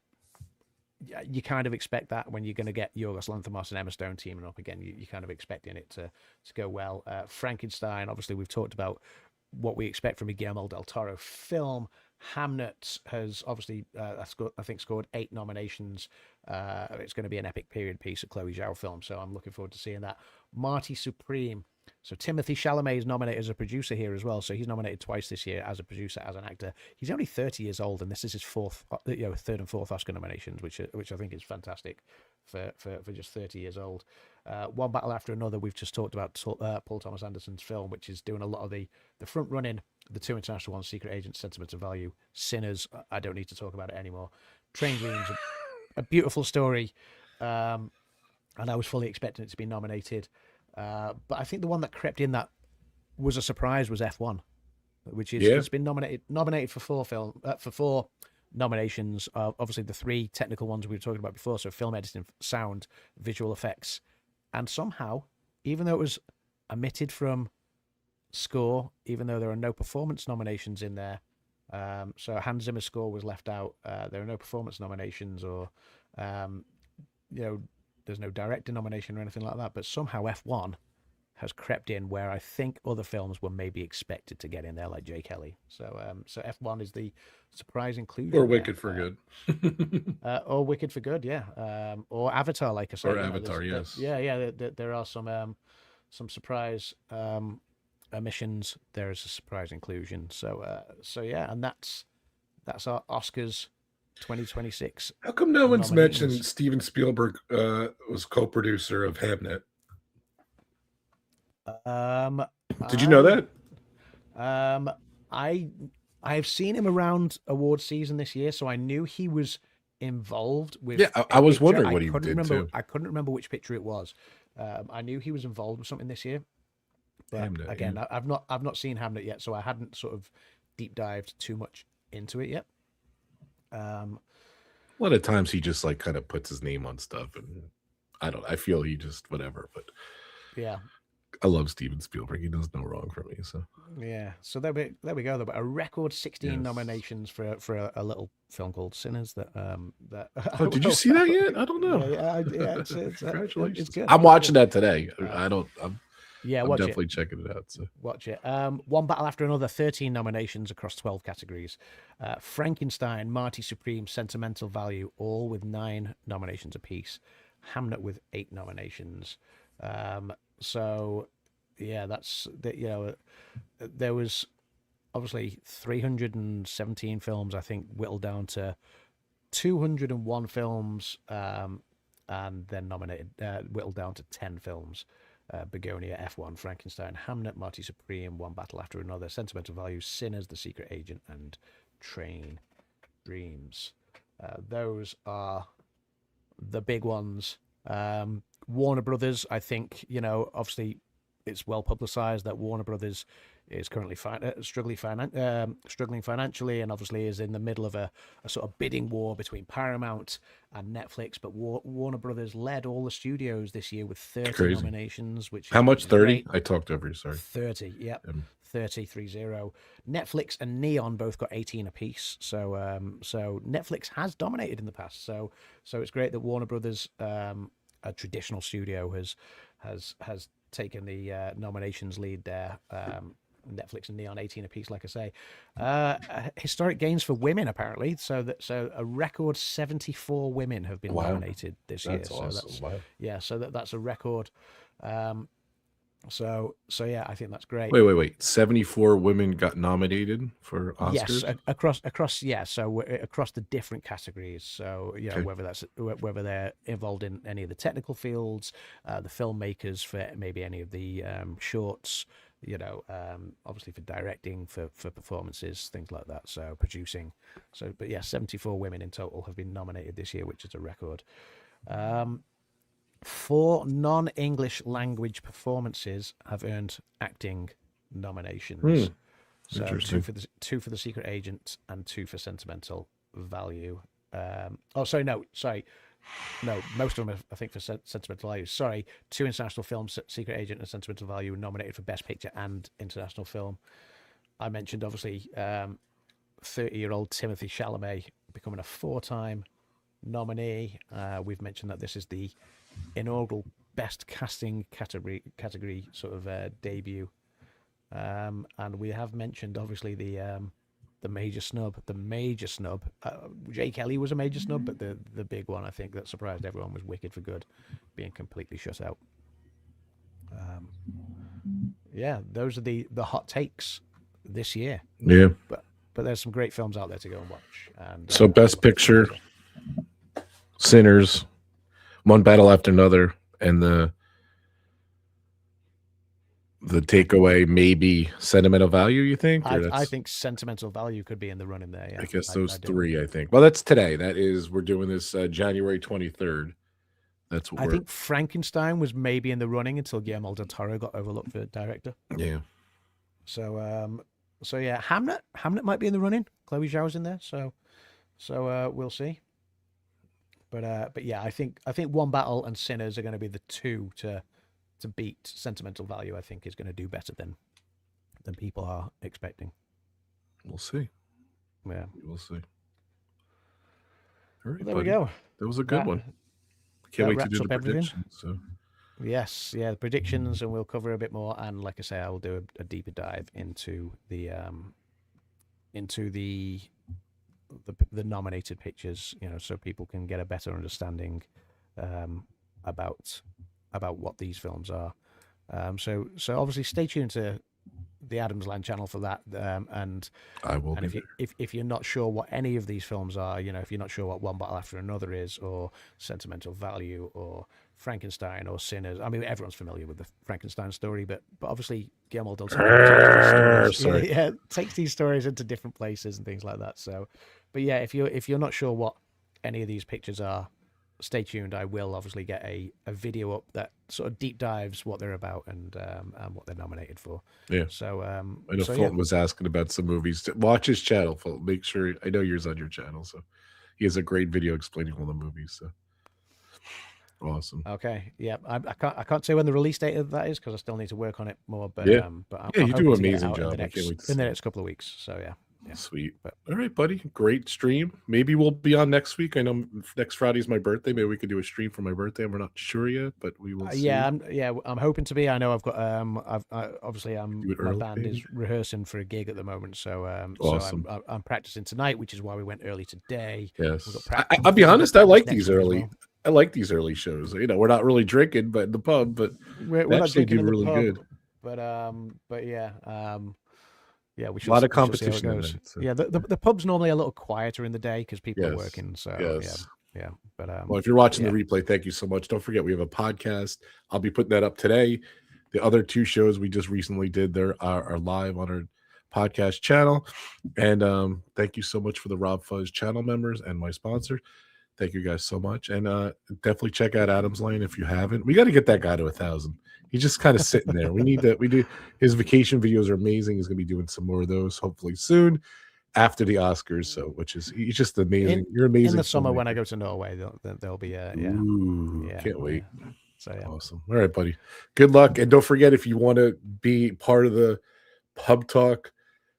you kind of expect that when you're going to get Yorgos Lanthimos and Emma Stone teaming up again. You're kind of expecting it to go well. Frankenstein, obviously we've talked about what we expect from a Guillermo del Toro film. Hamnet has obviously, I think, scored 8 nominations. It's going to be an epic period piece, a Chloe Zhao film, so I'm looking forward to seeing that. Marty Supreme. So Timothée Chalamet is nominated as a producer here as well. So he's nominated twice this year as a producer, as an actor. He's only 30 years old, and this is his 3rd and 4th Oscar nominations, which I think is fantastic for just 30 years old. One Battle After Another, we've just talked about Paul Thomas Anderson's film, which is doing a lot of the front running. The 2 international ones, Secret Agent, Sentimental Value, Sinners, I don't need to talk about it anymore. Train Dreams, a beautiful story, and I was fully expecting it to be nominated. But I think the one that crept in that was a surprise was F1, which is it's been nominated for 4 nominations. Obviously, the 3 technical ones we were talking about before, so film editing, sound, visual effects, and somehow, even though it was omitted from score, even though there are no performance nominations in there, so Hans Zimmer's score was left out. There are no performance nominations, or there's no director nomination or anything like that. But somehow F1 has crept in where I think other films were maybe expected to get in there, like J. Kelly. So F1 is the surprise inclusion. Or Wicked for Good. Or Wicked for Good, yeah. Or Avatar, like I said. Or Avatar, yes. There are some surprise omissions. There is a surprise inclusion. So yeah, and that's our Oscars 2026. How come no one's mentioned Steven Spielberg was co-producer of Hamnet? Did you know that? I've seen him around award season this year, so I knew he was involved with. Yeah, I was wondering what he did too. I couldn't remember which picture it was. I knew he was involved with something this year. But Hamnet, again, I've not seen Hamnet yet, so I hadn't sort of deep dived too much into it yet. A lot of times he just like kind of puts his name on stuff, and I feel he just whatever. But yeah, I love Steven Spielberg. He does no wrong for me. So yeah, so there we go. Though, a record 16 nominations for a little film called Sinners. That Oh, did you see that yet? I don't know. Yeah, Congratulations! it's good. I'm watching that today. I'm watch definitely it. checking it out. So. Watch it. One Battle After Another, 13 nominations across 12 categories. Frankenstein, Marty Supreme, Sentimental Value, all with 9 nominations apiece. Hamnet with 8 nominations. So, yeah, there was obviously 317 films, I think, whittled down to 201 films and then nominated, whittled down to 10 films. Begonia, F1, Frankenstein, Hamnet, Marty Supreme, One Battle After Another, Sentimental Value, Sinners, The Secret Agent, and Train Dreams. Those are the big ones. Warner Brothers, I think, obviously it's well publicized that Warner Brothers is currently struggling financially, and obviously is in the middle of a sort of bidding war between Paramount and Netflix. But Warner Brothers led all the studios this year with 30 nominations. How much? 30? Great. I talked over you. Sorry. 30. Yep. 30. Netflix and Neon both got 18 apiece. So Netflix has dominated in the past. So it's great that Warner Brothers, a traditional studio, has taken the nominations lead there. Netflix and Neon 18 apiece, like I say. Historic gains for women, apparently. So a record 74 women have been nominated this year. That's awesome. So that's a record. So yeah, I think that's great. Wait. 74 women got nominated for Oscars? Yes, across the different categories. So whether they're involved in any of the technical fields, the filmmakers for maybe any of the shorts, obviously for directing, for performances, things like that. So producing. But yeah, 74 women in total have been nominated this year, which is a record. 4 non-English language performances have earned acting nominations. So two for The Secret Agent and 2 for Sentimental Value. Most of them are, I think, for Sentimental Value. Sorry, 2 international films, Secret Agent and Sentimental Value, were nominated for Best Picture and International Film. I mentioned, obviously, 30-year-old Timothée Chalamet becoming a 4-time nominee. We've mentioned that this is the inaugural Best Casting category sort of debut. And we have mentioned, obviously, the major snub. Jay Kelly was a major snub, but the big one, I think, that surprised everyone was Wicked for Good being completely shut out. Those are the hot takes this year. Yeah. But there's some great films out there to go and watch. And so Best Picture, Sinners, One Battle After Another, and the takeaway maybe Sentimental Value, you think? I think Sentimental Value could be in the running there. Yeah, I guess those 3, I think. Well, that's today. We're doing this January 23rd. That's what I think Frankenstein was maybe in the running until Guillermo del Toro got overlooked for director. Yeah. So yeah, Hamnet might be in the running. Chloe Zhao's in there, so we'll see. But yeah, I think One Battle and Sinners are going to be the 2 to beat Sentimental Value. I think is going to do better than people are expecting. We'll see. Yeah, we'll see. All right, there we go. That was a good one. Can't wait to do the predictions. So. Yes, the predictions, and we'll cover a bit more. And like I say, I will do a deeper dive into the nominated pictures, so people can get a better understanding about what these films are. So obviously stay tuned to the Adams Land channel for that. And I will. And if you're not sure what any of these films are, if you're not sure what One Battle After Another is, or Sentimental Value, or Frankenstein, or Sinners. I mean, everyone's familiar with the Frankenstein story, but obviously Guillermo del Toro takes these stories into different places and things like that. So, but yeah, if you're not sure what any of these pictures are, stay tuned. I will obviously get a video up that sort of deep dives what they're about and what they're nominated for. Yeah. So I know Fulton was asking about some movies. Watch his channel, Fulton. Make sure I know yours on your channel. So he has a great video explaining all the movies. So awesome. Okay. Yeah. I can't say when the release date of that is because I still need to work on it more. But I'm you do an amazing job. In the next couple of weeks. So yeah. Sweet. All right, buddy. Great stream. Maybe we'll be on next week. I know next Friday's my birthday. Maybe we could do a stream for my birthday. We're not sure yet, but we will see. I'm hoping to be. I know I've got my band is rehearsing for a gig at the moment, so awesome. so I'm practicing tonight, which is why we went early today. Yes. I'll be honest, I like these early. Well. I like these early shows. We're not really drinking, but in the pub, but we're not drinking in the really pub, good. But yeah. Yeah, we should. A lot of competition. Yeah, the pub's normally a little quieter in the day because people are working. So Yeah. But Well, if you're watching the replay, thank you so much. Don't forget, we have a podcast. I'll be putting that up today. The other 2 shows we just recently did there are live on our podcast channel. And thank you so much for the RobFuz channel members and my sponsor. Thank you guys so much. And definitely check out Adam's Lane if you haven't. We got to get that guy to 1,000. He's just kind of sitting there. We do his vacation videos are amazing. He's gonna be doing some more of those hopefully soon after the Oscars. So he's just amazing. You're amazing. In the summer when I go to Norway, there'll be Ooh, can't wait. So yeah. Awesome. All right, buddy. Good luck. And don't forget, if you want to be part of the Pub Talk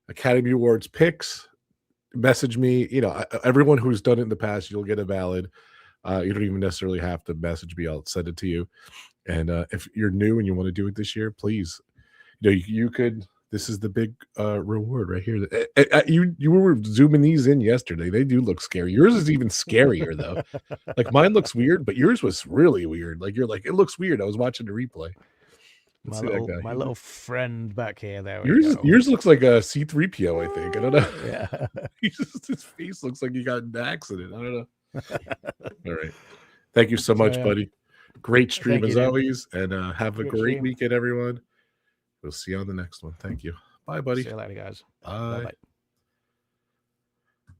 Academy Awards picks, message me. Everyone who's done it in the past, you'll get a ballot. You don't even necessarily have to message me. I'll send it to you. And if you're new and you want to do it this year, please, you could. This is the big reward right here. You were zooming these in yesterday. They do look scary. Yours is even scarier though. Like mine looks weird, but yours was really weird. Like you're like, it looks weird. I was watching the replay. My little friend back here. There. Yours looks like a C-3PO. I think. I don't know. Yeah. His face looks like he got in an accident. I don't know. All right. Thank you so much, buddy. Great stream as always, and have a great weekend, everyone. We'll see you on the next one. Thank you. Bye, buddy. See you later, guys. Bye. Bye-bye.